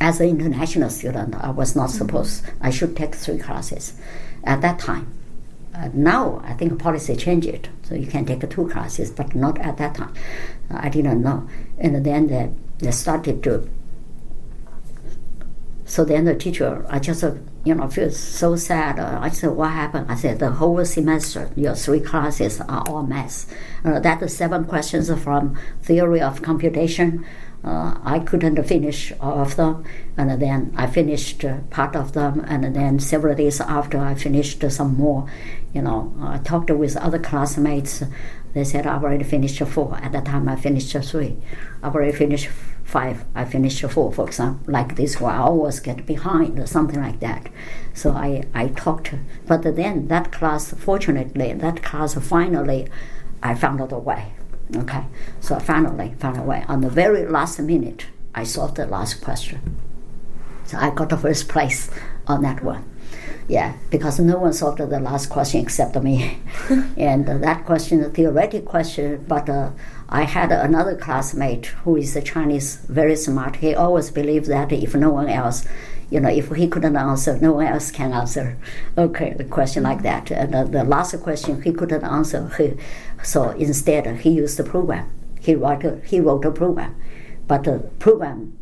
As an international student, I was not supposed, I should take 3 classes at that time. Now, I think policy changed it, so you can take 2 classes, but not at that time. I didn't know. And then they started to, so then the teacher, I just, feel so sad. I said, what happened? I said, the whole semester, your 3 classes are all math. That's 7 questions from theory of computation. I couldn't finish all of them, and then I finished part of them, and then several days after I finished some more. I talked with other classmates. They said, I've already finished 4. At that time, I finished 3. I've already finished 5. I finished 4, for example, like this one. I always get behind or something like that. So I talked. But then that class, fortunately, finally, I found out a way. Okay, so I finally found a way. On the very last minute, I solved the last question. So I got the first place on that one. Yeah, because no one solved the last question except me. And that question, a theoretic question, but I had another classmate who is a Chinese, very smart. He always believed that if no one else, if he couldn't answer, no one else can answer. Okay, the question like that. And the last question he couldn't answer. So instead, he used the program. He wrote a program. But the program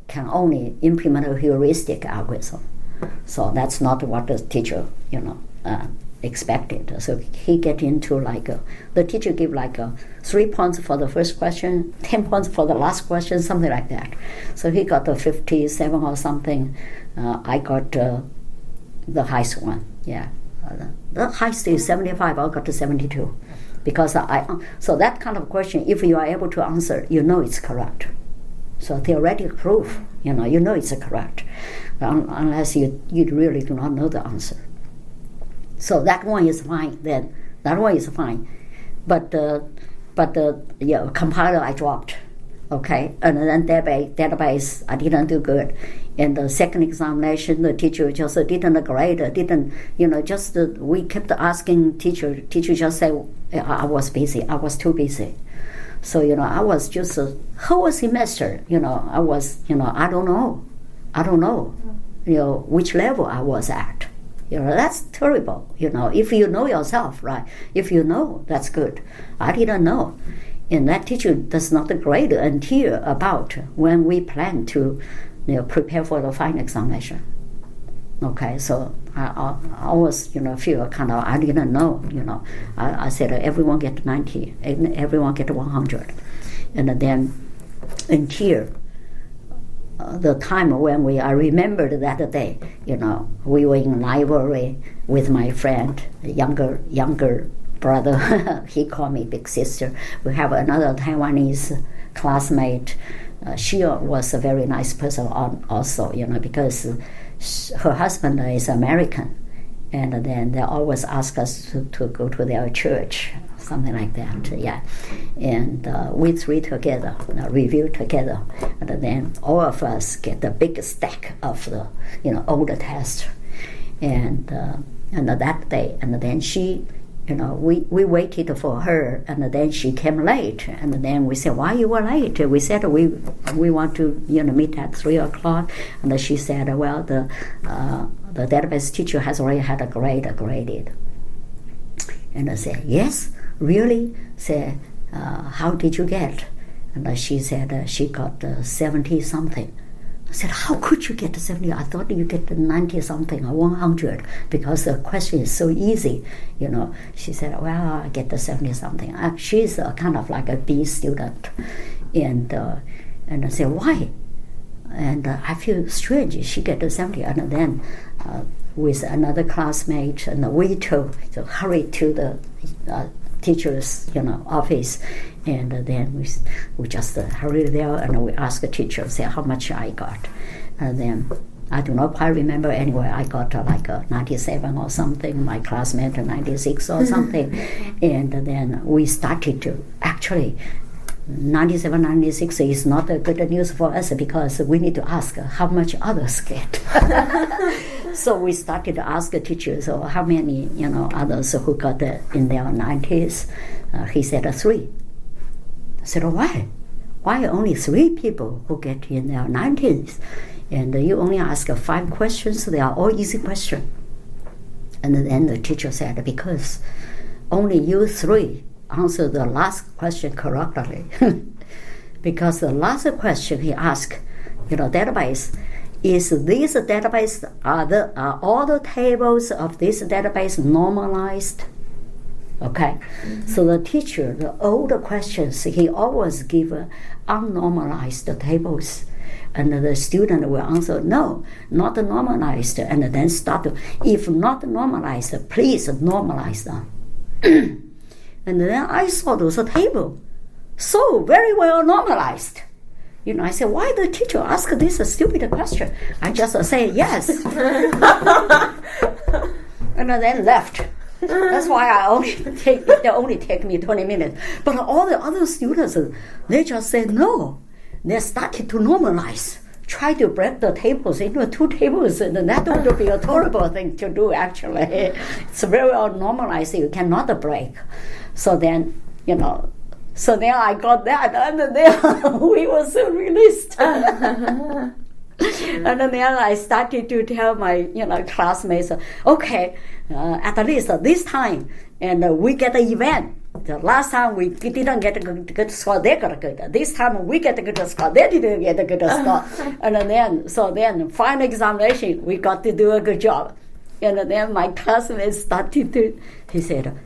can only implement a heuristic algorithm. So that's not what the teacher, expected. So he get into the teacher give 3 points for the first question, 10 points for the last question, something like that. So he got 57 or something. I got the highest one. Yeah, the highest is 75. I got 72, because so that kind of question, if you are able to answer, it's correct. So theoretical proof, it's correct, unless you really do not know the answer. So that one is fine. Then that one is fine, but the compiler I dropped. Okay, and then database I didn't do good. In the second examination, the teacher just didn't grade. We kept asking teacher. Teacher just said, I was busy. I was too busy. So I was just whole semester. I was I don't know. Which level I was at. That's terrible. If you know yourself, right? If you know, that's good. I didn't know. And that teacher does not grade until about when we plan to prepare for the final examination. Okay, so I was feel kind of, I didn't know. I said everyone get 90, everyone get 100. And then until the time when I remembered that day, we were in library with my friend, younger brother. He called me big sister. We have another Taiwanese classmate. She was a very nice person also, because her husband is American, and then they always ask us to go to their church, something like that. Yeah, and we 3 together review together, and then all of us get a big stack of the older test, and that day, and then she. We waited for her, and then she came late, and then we said, why you were late? We said we want to meet at 3:00, and she said, well, the database teacher has already had a grade graded. And I said, yes, really? Said, how did you get? And she said she got 70 something. I said, how could you get 70? I thought you get 90 something or 100, because the question is so easy. She said, well, I get 70 something. She's kind of like a B student. And I said, why? And I feel strange. She get 70. And then with another classmate, and we to hurry to the teacher's office, and then we just hurried there, and we asked the teacher, say how much I got, and then I do not quite remember anyway. I got like a 97 or something. My classmate a 96 or something, and then we started to actually. 97, 96 is not a good news for us, because we need to ask how much others get. So we started to ask the teachers, how many others who got in their 90s. He said 3. I said, why? Why only 3 people who get in their 90s? And you only ask 5 questions. They are all easy questions. And then the teacher said, because only you 3 answered the last question correctly. Because the last question he asked, database, is this database, are all the tables of this database normalized? Okay, so the teacher, the older questions, he always give unnormalized tables. And the student will answer, no, not normalized, and then start, if not normalized, please normalize them. And then I saw those tables, so very well normalized. I said, why the teacher ask this stupid question? I just say yes. And then left. That's why it only take me 20 minutes. But all the other students, they just say no. They started to normalize. Try to break the tables into 2 tables, and that would be a terrible thing to do, actually. It's very well normalized, you cannot break. So then, so then I got that, and then we were released. And then I started to tell my classmates, okay, at least this time, and we get an event. The last time we didn't get a good score, they got a good. This time we get a good score, they didn't get a good score. And then final examination, we got to do a good job. And then my classmates started to, he said,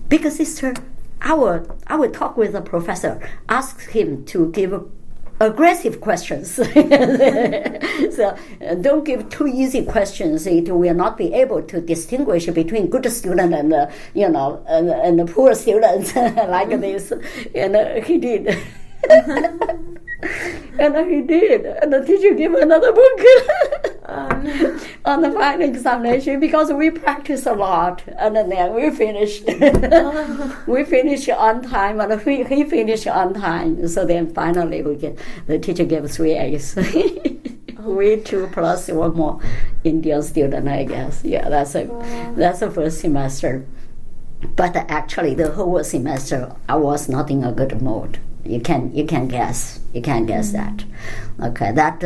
big sister, I will talk with the professor, ask him to give aggressive questions. So don't give too easy questions. It will not be able to distinguish between good student and and poor students like this. And he did. And he did. And the teacher gave another book on the final examination because we practiced a lot. And then we finished. We finished on time, and he finished on time. So then finally the teacher gave 3 A's. We 2 plus 1 more Indian student, I guess. Yeah, that's the first semester. But actually, the whole semester, I was not in a good mood. You can guess. You can guess that. Okay, that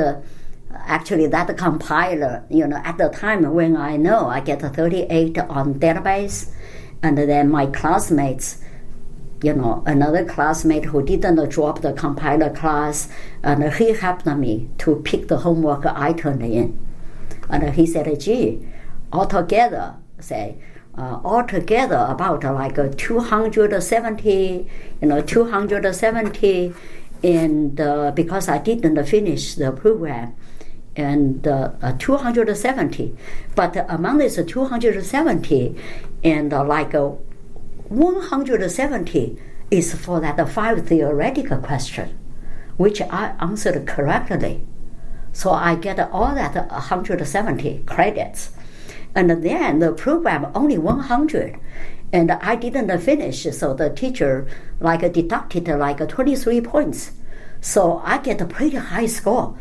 actually that compiler, at the time when I know I get a 38 on database, and then my classmates, another classmate who didn't drop the compiler class, and he helped me to pick the homework I turned in. And he said, gee, altogether about like 270, 270, and because I didn't finish the program, and 270, but among this 270, and like 170 is for that 5 theoretical question, which I answered correctly. So I get all that 170 credits. And then the program only 100, and I didn't finish, so the teacher deducted 23 points. So I get a pretty high score.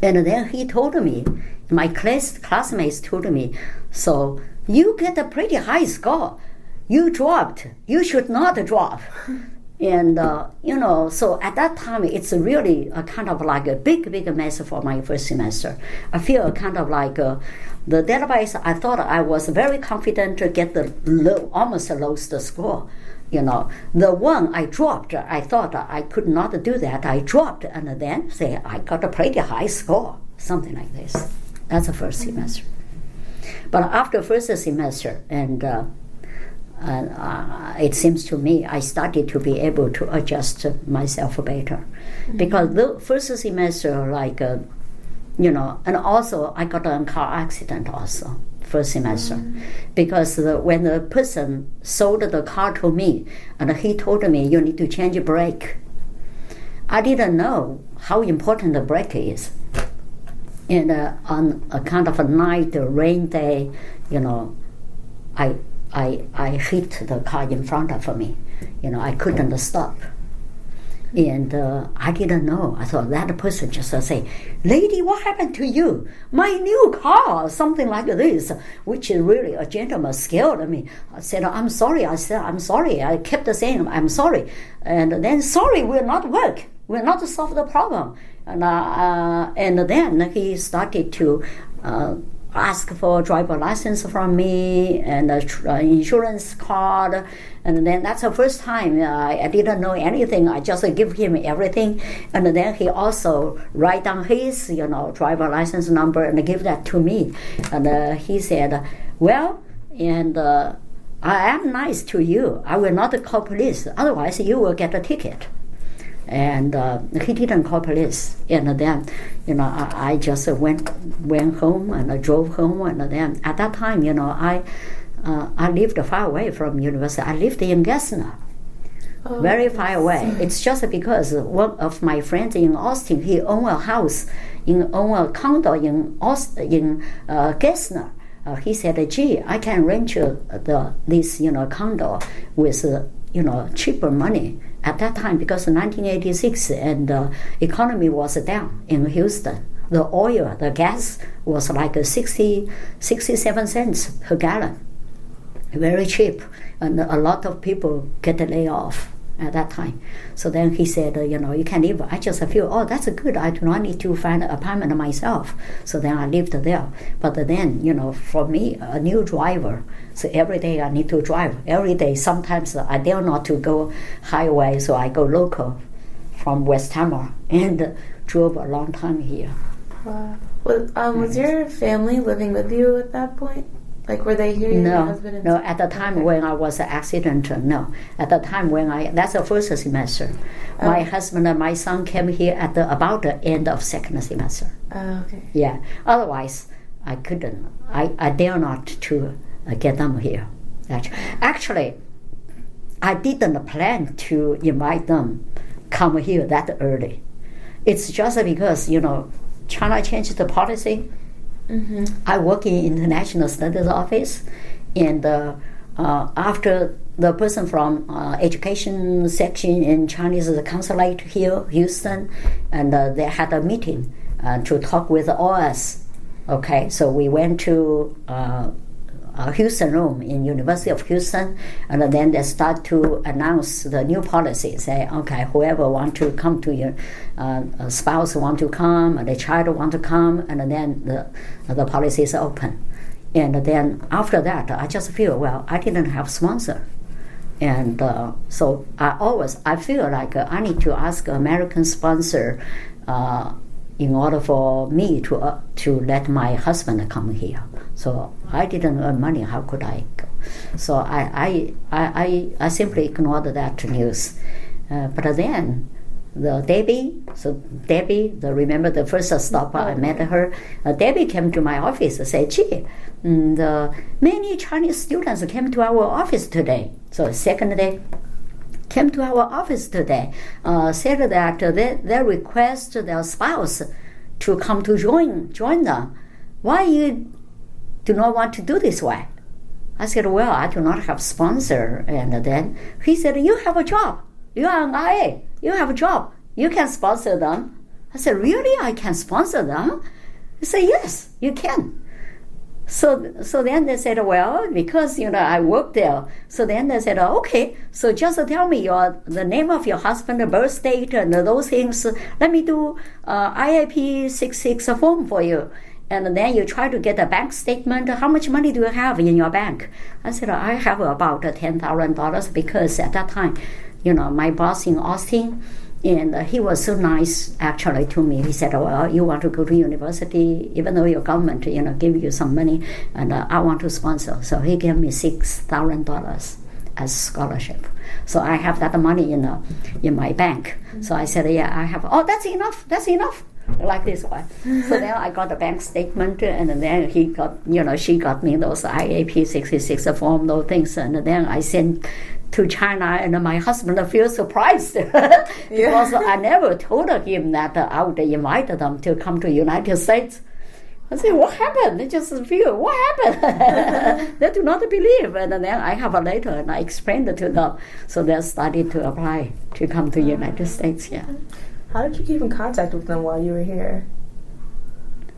And then he told me, my classmates told me, so you get a pretty high score. You dropped. You should not drop. And, so at that time, it's really a kind of like a big mess for my first semester. I feel kind of like the database, I thought I was very confident to get the almost lowest score. The one I dropped, I thought I could not do that. I dropped, and then say I got a pretty high score, something like this. That's the first semester. But after first semester, and it seems to me I started to be able to adjust myself better, because the first semester, and also I got a car accident also first semester, because when the person sold the car to me, and he told me you need to change a brake, I didn't know how important the brake is. And on a kind of a night, rain day, I hit the car in front of me. I couldn't stop. And I didn't know. I thought that person just say, lady, what happened to you? My new car, something like this, which is really a gentleman scared me. I said, I'm sorry. I kept saying, I'm sorry. And then sorry will not work. will not solve the problem. And then he started to ask for a driver license from me and an insurance card. And then that's the first time I didn't know anything. I just give him everything. And then he also write down his, driver license number and give that to me. And he said, well, and I am nice to you. I will not call police. Otherwise, you will get a ticket. And he didn't call police. And then, I just went home and I drove home. And then at that time, I lived far away from university. I lived in Gessner, very far away. It's just because one of my friends in Austin, he owned a house, owned a condo in Gessner. He said, gee, I can rent you this condo with cheaper money at that time, because in 1986 and the economy was down in Houston. The oil, the gas was like 67 cents per gallon, very cheap, and a lot of people get laid off at that time. So then he said, you can live. I just feel, oh, that's good. I do not need to find an apartment myself. So then I lived there. But then, for me, a new driver, so every day I need to drive. Every day, sometimes I dare not to go highway, so I go local from West Hammer and drove a long time here. Wow. Was your family living with you at that point? Like, were they here? No, your husband and at the time when I was an accident, no. At the time that's the first semester. My husband and my son came here at about the end of second semester. Oh, okay. Yeah. Otherwise, I couldn't. I dare not to get them here. Actually, I didn't plan to invite them come here that early. It's just because, China changed the policy. Mm-hmm. I work in International Studies Office, and after the person from education section in Chinese consulate here, Houston, and they had a meeting to talk with all us. Okay, so we went to Houston room in University of Houston, and then they start to announce the new policy. Say, okay, whoever want to come to your spouse want to come, and the child want to come, and then the policy is open. And then after that, I just feel, well, I didn't have sponsor. And so I feel like I need to ask American sponsor in order for me to let my husband come here. So I didn't earn money. How could I go? So I simply ignored that news. But then Debbie, remember the first stop I met her, Debbie came to my office and said, gee, many Chinese students came to our office today. So second day, came to our office today, said that they request their spouse to come to join them. Why you do not want to do this way? I said, well, I do not have sponsor. And then he said, you have a job. You are an IA. You have a job. You can sponsor them. I said, really? I can sponsor them? He said, yes, you can. So then they said, well, because I work there. So then they said, okay, so just tell me the name of your husband, the birth date, and those things. Let me do IAP 66 form for you. And then you try to get a bank statement. How much money do you have in your bank? I said, I have about $10,000 because at that time, my boss in Austin, and he was so nice actually to me. He said, well, you want to go to university, even though your government, give you some money, and I want to sponsor. So he gave me $6,000 as scholarship. So I have that money in my bank. So I said, yeah, I have. Oh, that's enough. Like this one. So then I got a bank statement, and then she got me those IAP 66 form, those things, and then I sent to China, and my husband feels surprised because I never told him that I would invite them to come to United States. I said, what happened? They just feel, what happened? They do not believe. And then I have a letter, and I explained it to them. So they started to apply to come to United States, yeah. How did you keep in contact with them while you were here?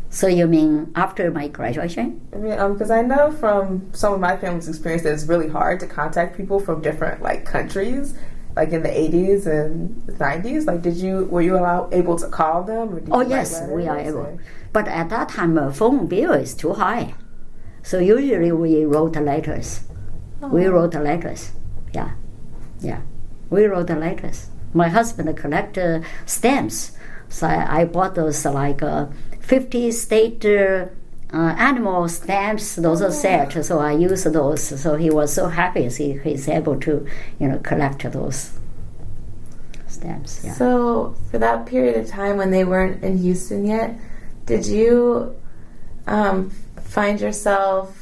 So you mean after my graduation? Because I know from some of my family's experience that it's really hard to contact people from different countries. like in the 80s and 90s? Like, were you able to call them? Or did you yes, we are able. But at that time, phone bill is too high. So usually we wrote letters. We wrote letters. Yeah. We wrote letters. My husband collected stamps. So I bought those 50 state animal stamps. Those are set. So I used those. So he was so happy. He's able to, collect those stamps. Yeah. So for that period of time when they weren't in Houston yet, did you find yourself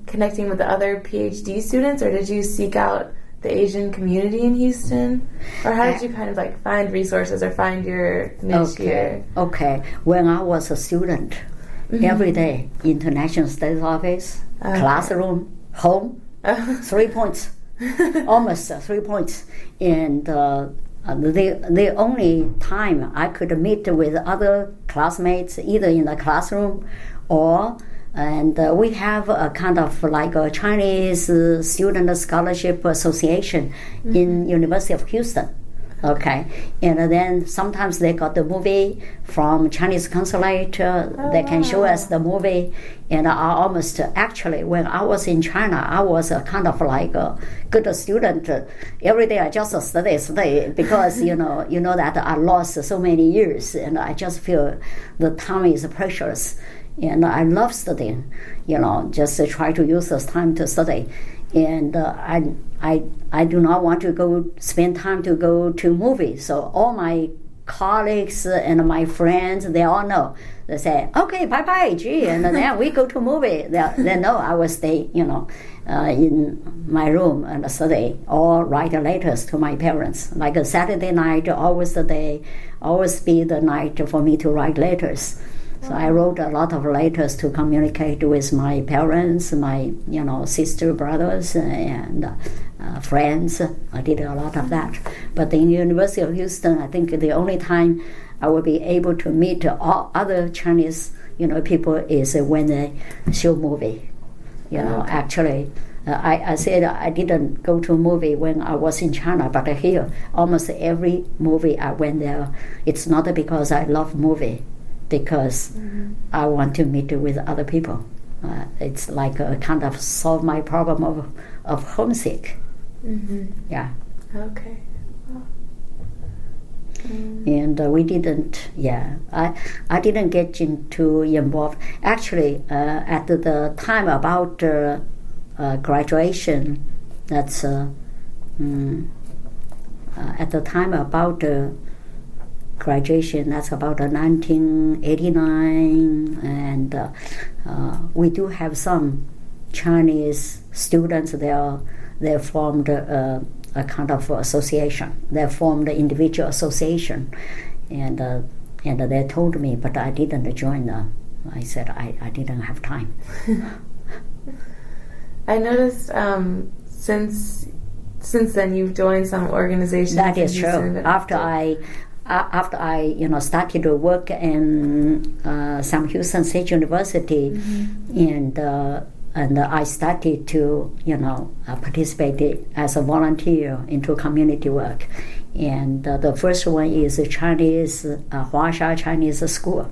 connecting with the other PhD students, or did you seek out the Asian community in Houston? Or how did you kind of find resources or find your niche here? Okay. When I was a student, every day, International Studies Office, classroom, home, 3 points. Almost 3 points. And the only time I could meet with other classmates, either in the classroom and we have a kind of a Chinese Student Scholarship Association in University of Houston. Okay, and then sometimes they got the movie from Chinese consulate. They can show us the movie, and I almost actually when I was in China, I was kind of a good student. Every day I just study because you know that I lost so many years, and I just feel the time is precious, and I love studying. Just try to use this time to study. And I do not want to spend time to go to movies. So all my colleagues and my friends, they all know. They say, okay, bye-bye, gee, and then we go to movie. They know I will stay, in my room and study or write letters to my parents. Like a Saturday night, always be the night for me to write letters. So I wrote a lot of letters to communicate with my parents, my sister, brothers, and friends. I did a lot of that. But in the University of Houston, I think the only time I will be able to meet all other Chinese people is when they show movie. Actually, I said I didn't go to a movie when I was in China, but here almost every movie I went there. It's not because I love movie. Because I want to meet with other people. It's like a kind of solve my problem of homesick. Yeah. Okay. And we didn't, I didn't get involved. Actually, at the time about graduation, that's at the time about graduation, that's about 1989, and we do have some Chinese students there. They formed a kind of association. They formed an individual association, and they told me, but I didn't join them. I said I didn't have time. I noticed since then you've joined some organizations. That is true. After I started to work in Sam Houston State University, and I started to participate as a volunteer into community work, and the first one is Chinese Huasha Chinese School.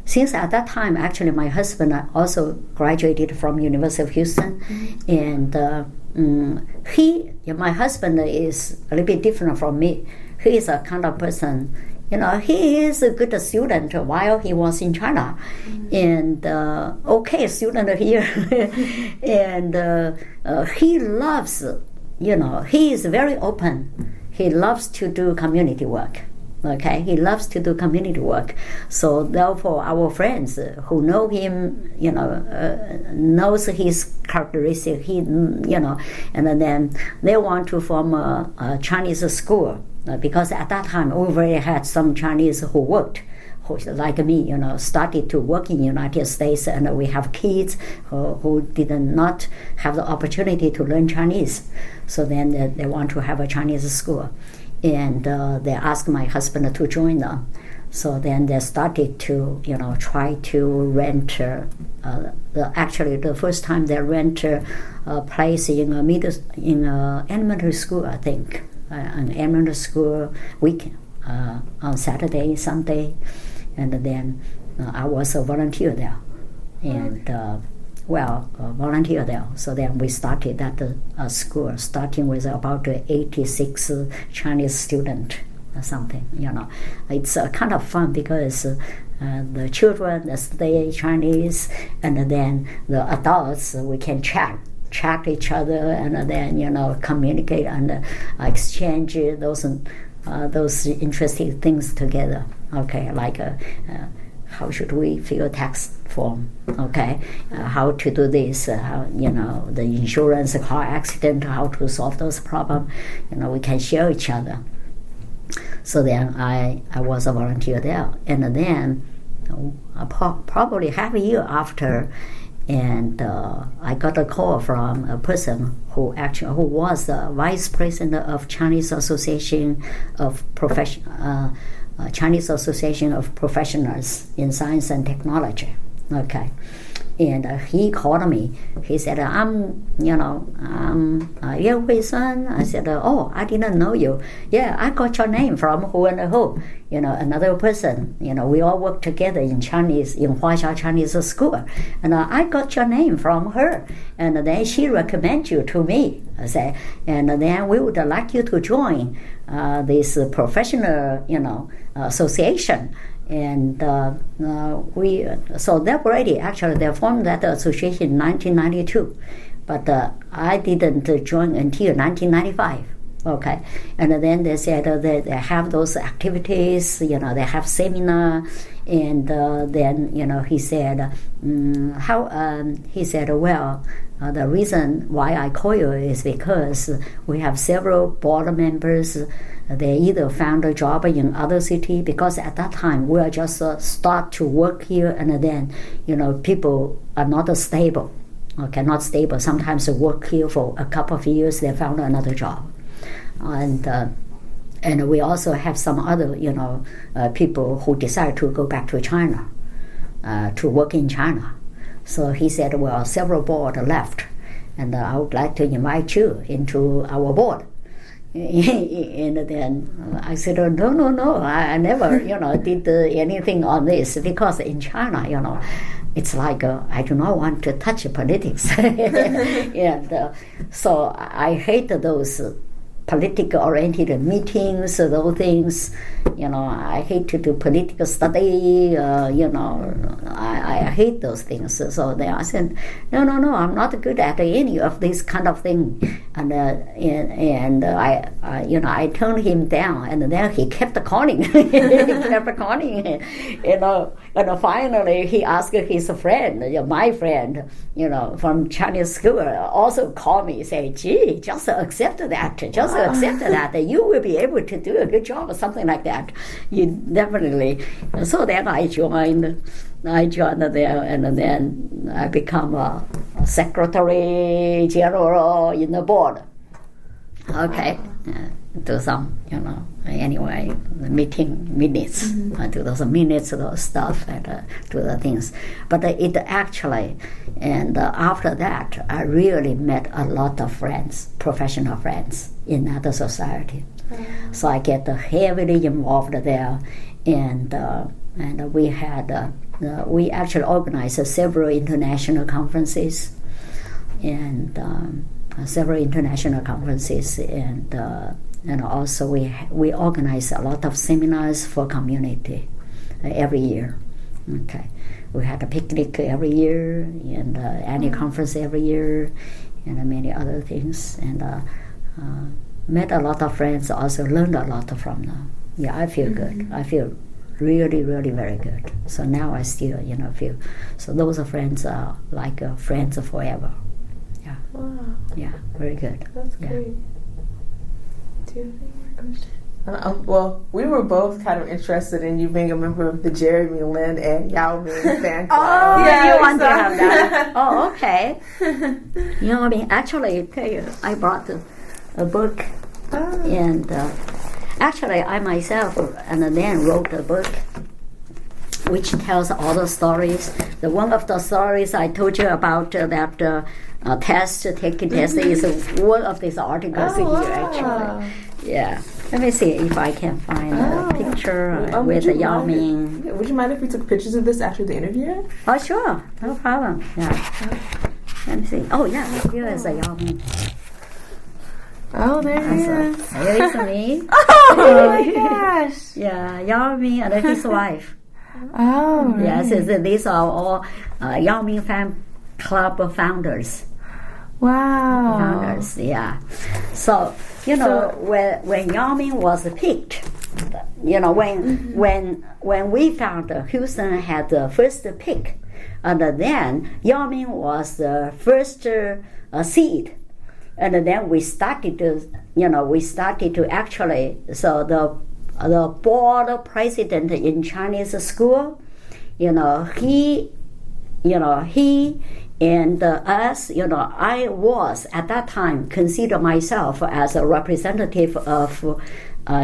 Since at that time, actually, my husband also graduated from University of Houston, and my husband is a little bit different from me. He is a kind of person, he is a good student while he was in China, and okay student here, and he loves, he is very open. He loves to do community work. Okay, he loves to do community work. So therefore, our friends who know him, knows his characteristic. And then they want to form a Chinese school. Because at that time we already had some Chinese who worked, who like me, started to work in the United States, and we have kids who did not have the opportunity to learn Chinese. So then they want to have a Chinese school, and they asked my husband to join them. So then they started to, try to rent. Actually, the first time they rent a place in elementary school, I think, an elementary school weekend on Saturday, Sunday, and then I was a volunteer there, and volunteer there. So then we started at the school, starting with about 86 Chinese students or something. It's kind of fun because the children stay Chinese, and then the adults we can chat each other, and then communicate and exchange those interesting things together. Okay, like how should we fill a tax form? Okay, how to do this? How the insurance, car accident, how to solve those problems? We can share each other. So then I was a volunteer there, and then probably half a year after, and I got a call from a person who was the vice president of Chinese Association of Chinese Association of Professionals in Science and Technology. Okay, and he called me. He said, I'm Yeo Hui-sun. I said, oh, I didn't know you. Yeah, I got your name from who and who. Another person. We all work together in Huaxia Chinese school. And I got your name from her. And then she recommended you to me. I said, and then we would like you to join this professional, association. And so they formed that association in 1992, but I didn't join until 1995. Okay, and then they said they have those activities, they have seminar, and then he said, the reason why I call you is because we have several board members. They either found a job in other city, because at that time we are just start to work here, and then people are not stable. Okay, not stable. Sometimes they work here for a couple of years, they found another job, and we also have some other people who decide to go back to China to work in China. So he said, well, several board left, and I would like to invite you into our board. And then I said, no, I never, did anything on this, because in China, it's like I do not want to touch politics. And so I hate those political-oriented meetings, those things. I hate to do political study. I hate those things. So then I said, no, I'm not good at any of this kind of thing. And I turned him down, and then he kept calling. And finally he asked his friend, my friend, from Chinese school, also called me, say, gee, just accept that. Accept that you will be able to do a good job or something like that. You definitely. So then I joined there, and then I become a secretary general in the board. Okay, do some anyway meeting minutes. I do those minutes, those stuff, and do the things. But it actually, and after that, I really met a lot of friends, professional friends in that society. So I get heavily involved there, and we had we actually organized several international conferences, and also we organize a lot of seminars for community every year. Okay, we had a picnic every year, and annual conference every year, and many other things, and met a lot of friends. Also learned a lot from them. Yeah, I feel good. I feel really, really very good. So now I still feel. So those friends are like friends forever. Yeah. Wow. Yeah, very good. That's great. Do you have any more questions? Well, we were both kind of interested in you being a member of the Jeremy Lin and Yao Ming fan club. Oh, yeah, you want to have that? Oh, okay. Actually, I brought a book, and actually I myself and then wrote a book which tells all the stories. The one of the stories I told you about that taking test is one of these articles here actually. Yeah. Let me see if I can find a picture with Yao Ming. Would you mind if we took pictures of this after the interview? Oh, sure. No problem. Yeah. Let me see. Oh, yeah. Here is a Yao Ming. Oh, there he is. Here is me. Oh my gosh. Yeah, Yao Ming and his wife. Oh, right. Yes, these are all Yao Ming fan club founders. Wow. Founders, yeah. So, when Yao Ming was picked, when we found Houston had the first pick, and then Yao Ming was the first seed, and then we started to actually. So the board president in Chinese school, he and us, I was at that time consider myself as a representative of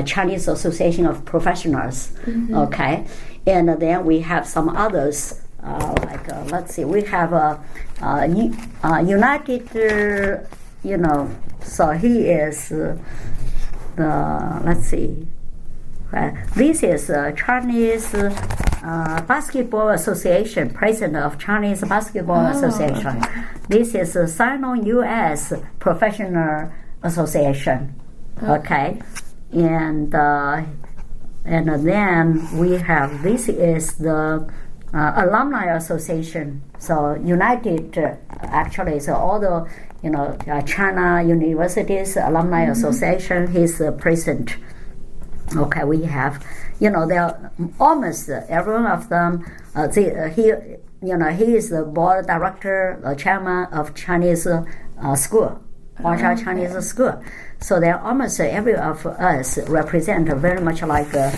Chinese Association of Professionals. Okay, and then we have some others let's see, we have United, so he is let's see. This is Chinese Basketball Association, president of Chinese Basketball Association. Okay. This is Sino U.S. Professional Association. Okay, and then we have, this is the Alumni Association. So United actually is all the China Universities Alumni Association. He's the president. Okay, we have, they're almost every one of them. He is the board director, the chairman of Chinese school, Huangsha Chinese school. So they're almost every of us represent very much like a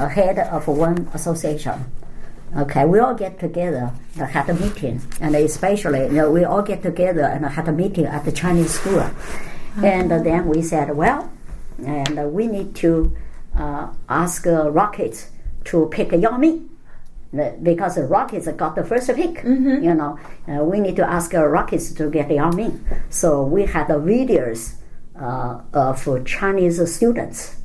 head of one association. Okay, we all get together and had a meeting, and especially, we all get together and had a meeting at the Chinese school. And then we said, well, and we need to ask Rockets to pick Yao Ming, because the Rockets got the first pick. We need to ask Rockets to get Yao Ming. So we had the videos of Chinese students.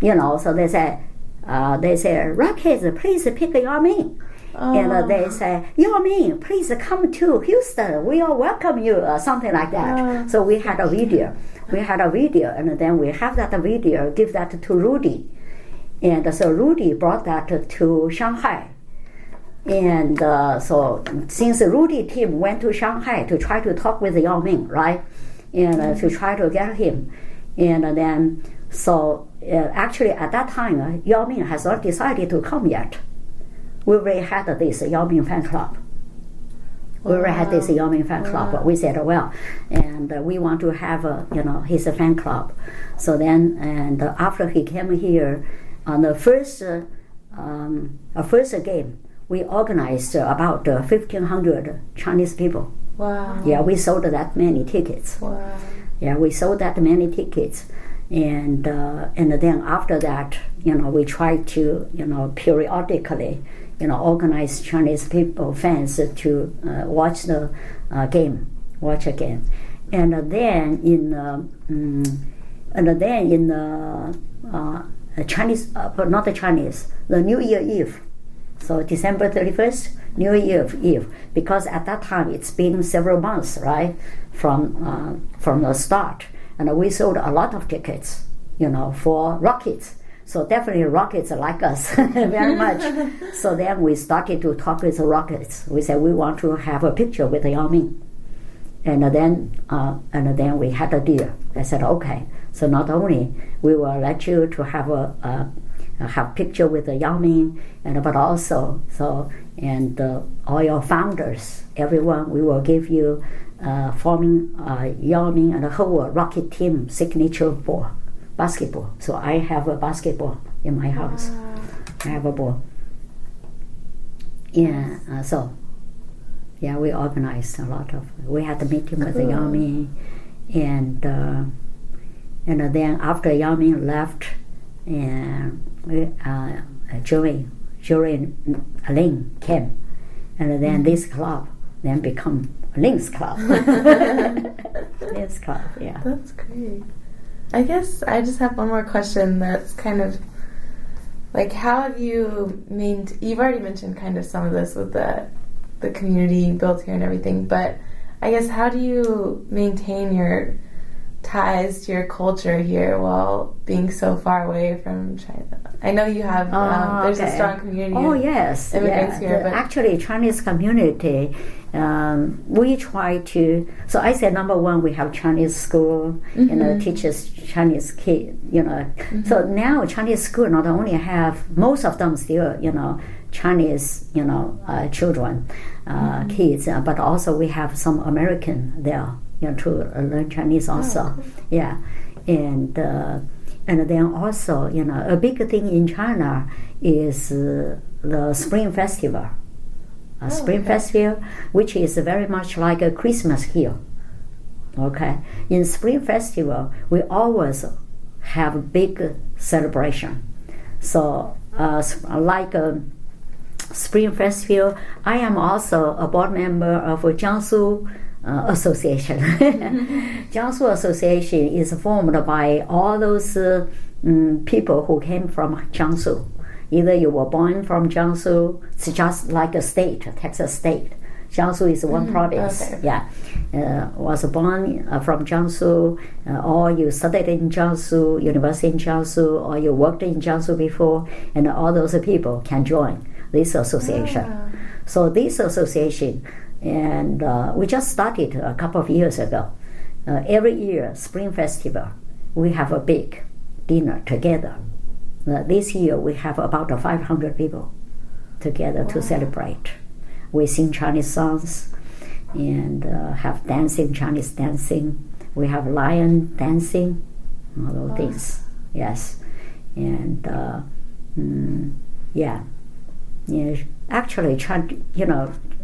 So they say Rockets, please pick Yao Ming. And they say, Yao Ming, please come to Houston. We all welcome you, something like that. So we had a video. And then we have that video, give that to Rudy. And so Rudy brought that to Shanghai. And so since the Rudy team went to Shanghai to try to talk with Yao Ming, right? And to try to get him. And then, so actually at that time, Yao Ming has not decided to come yet. We already had this Yao Ming fan club. We already had this Yao Ming fan club. But we said, well, and we want to have his fan club. So then, and after he came here, on the first game, we organized about 1,500 Chinese people. Wow. Yeah, we sold that many tickets. Wow. Yeah, we sold that many tickets. And then after that, we tried to, periodically, organize Chinese people, fans to watch the game, watch a game. And then in Chinese, but not the Chinese, the New Year Eve. So December 31st, New Year Eve, because at that time it's been several months, right, from the start, and we sold a lot of tickets, for Rockets. So definitely Rockets like us very much. So then we started to talk with the Rockets. We said we want to have a picture with Yao Ming, and then we had a deal. I said okay. So not only we will let you to have have picture with the Yao Ming, but also all your founders, everyone, we will give you forming Yao Ming and the whole Rocket team signature ball, basketball. So I have a basketball in my house. Wow. I have a ball. Yeah. We organized a lot of. We had a meeting with the Yao Ming, and then after Yao Ming left, and Joey during Ling came, and then this club then become Ling's Club. Ling's Club, yeah. That's great. I guess I just have one more question that's kind of like, how have you you've already mentioned kind of some of this with the community built here and everything, but I guess how do you maintain your ties to your culture here while being so far away from China? I know you have, there's a strong community of immigrants here. But actually, Chinese community, we try to, so I said number one, we have Chinese school, teaches Chinese kids, So now Chinese school not only have, most of them still, Chinese, children, kids, but also we have some American there, to learn Chinese also. Cool. Yeah. And then also, a big thing in China is the Spring Festival. Spring Festival, which is very much like a Christmas here. Okay. In Spring Festival, we always have a big celebration. So, like a Spring Festival, I am also a board member of Jiangsu Association. Jiangsu Association is formed by all those people who came from Jiangsu. Either you were born from Jiangsu, it's just like a state, Texas state. Jiangsu is one province. Okay. Yeah, was born from Jiangsu, or you studied in Jiangsu, university in Jiangsu, or you worked in Jiangsu before, and all those people can join this association. Yeah. So this association, and we just started a couple of years ago. Every year, Spring Festival, we have a big dinner together. This year, we have about 500 people together to celebrate. We sing Chinese songs and have dancing, Chinese dancing. We have lion dancing, all those things. Yes. And actually,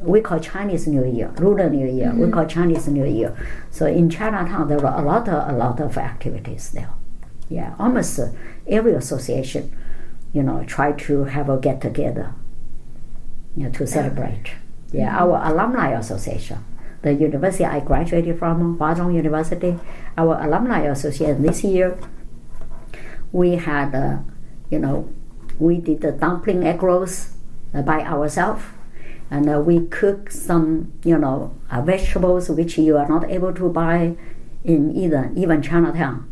we call Chinese New Year, Lunar New Year. We call Chinese New Year. So in Chinatown, there were a lot of activities there. Yeah, almost every association, try to have a get together, to celebrate. Yeah, our alumni association, the university I graduated from, Huazhong University, our alumni association this year, we had, we did the dumpling egg rolls by ourselves. And we cook some, vegetables which you are not able to buy in even Chinatown,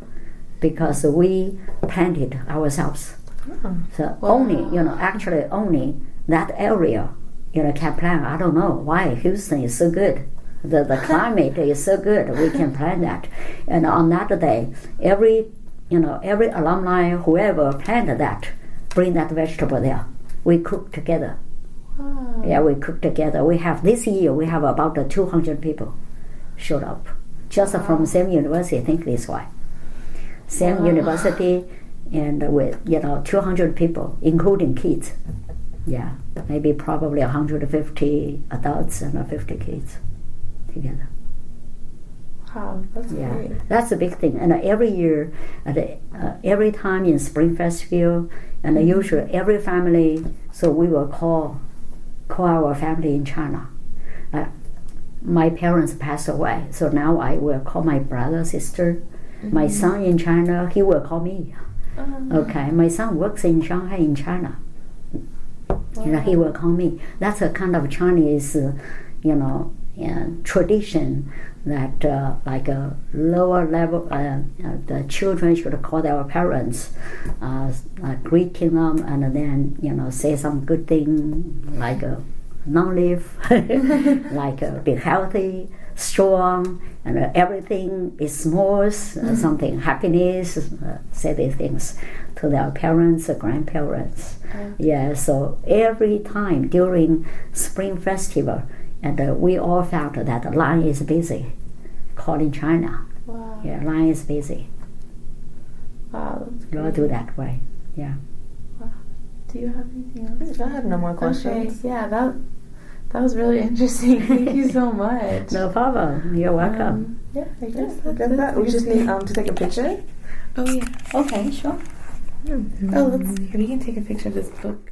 because we planted ourselves. Oh. So only that area, can plant. I don't know why Houston is so good. The climate is so good. We can plant that. And on that day, every alumni, whoever planted that, bring that vegetable there. We cook together. Wow. Yeah, we cook together. This year we have about 200 people showed up, just from same university. Think this way, same university, and with 200 people, including kids. Yeah, maybe probably 150 adults and 50 kids together. Wow, that's great. That's a big thing. And every year, every time in Spring Festival, and usually every family. So we will call our family in China. My parents passed away, so now I will call my brother, sister. My son in China, he will call me. Okay, my son works in Shanghai in China. Wow. He will call me. That's a kind of Chinese, tradition that like a lower level, the children should call their parents, greeting them, and then say some good thing like long live, like be healthy, strong, and everything is smooth, something happiness. Say these things to their parents, grandparents. Yeah. So every time during Spring Festival. And we all felt that the line is busy, calling China. Wow. Yeah, line is busy. Wow, that's great. We'll do that way. Yeah. Wow. Do you have anything else? I have no more questions. Okay. Yeah, that was really interesting. Thank you so much. No problem. You're welcome. Yeah, I guess that. We just need to take a picture. Oh yeah. Okay, sure. Oh, let's see. We can take a picture of this book.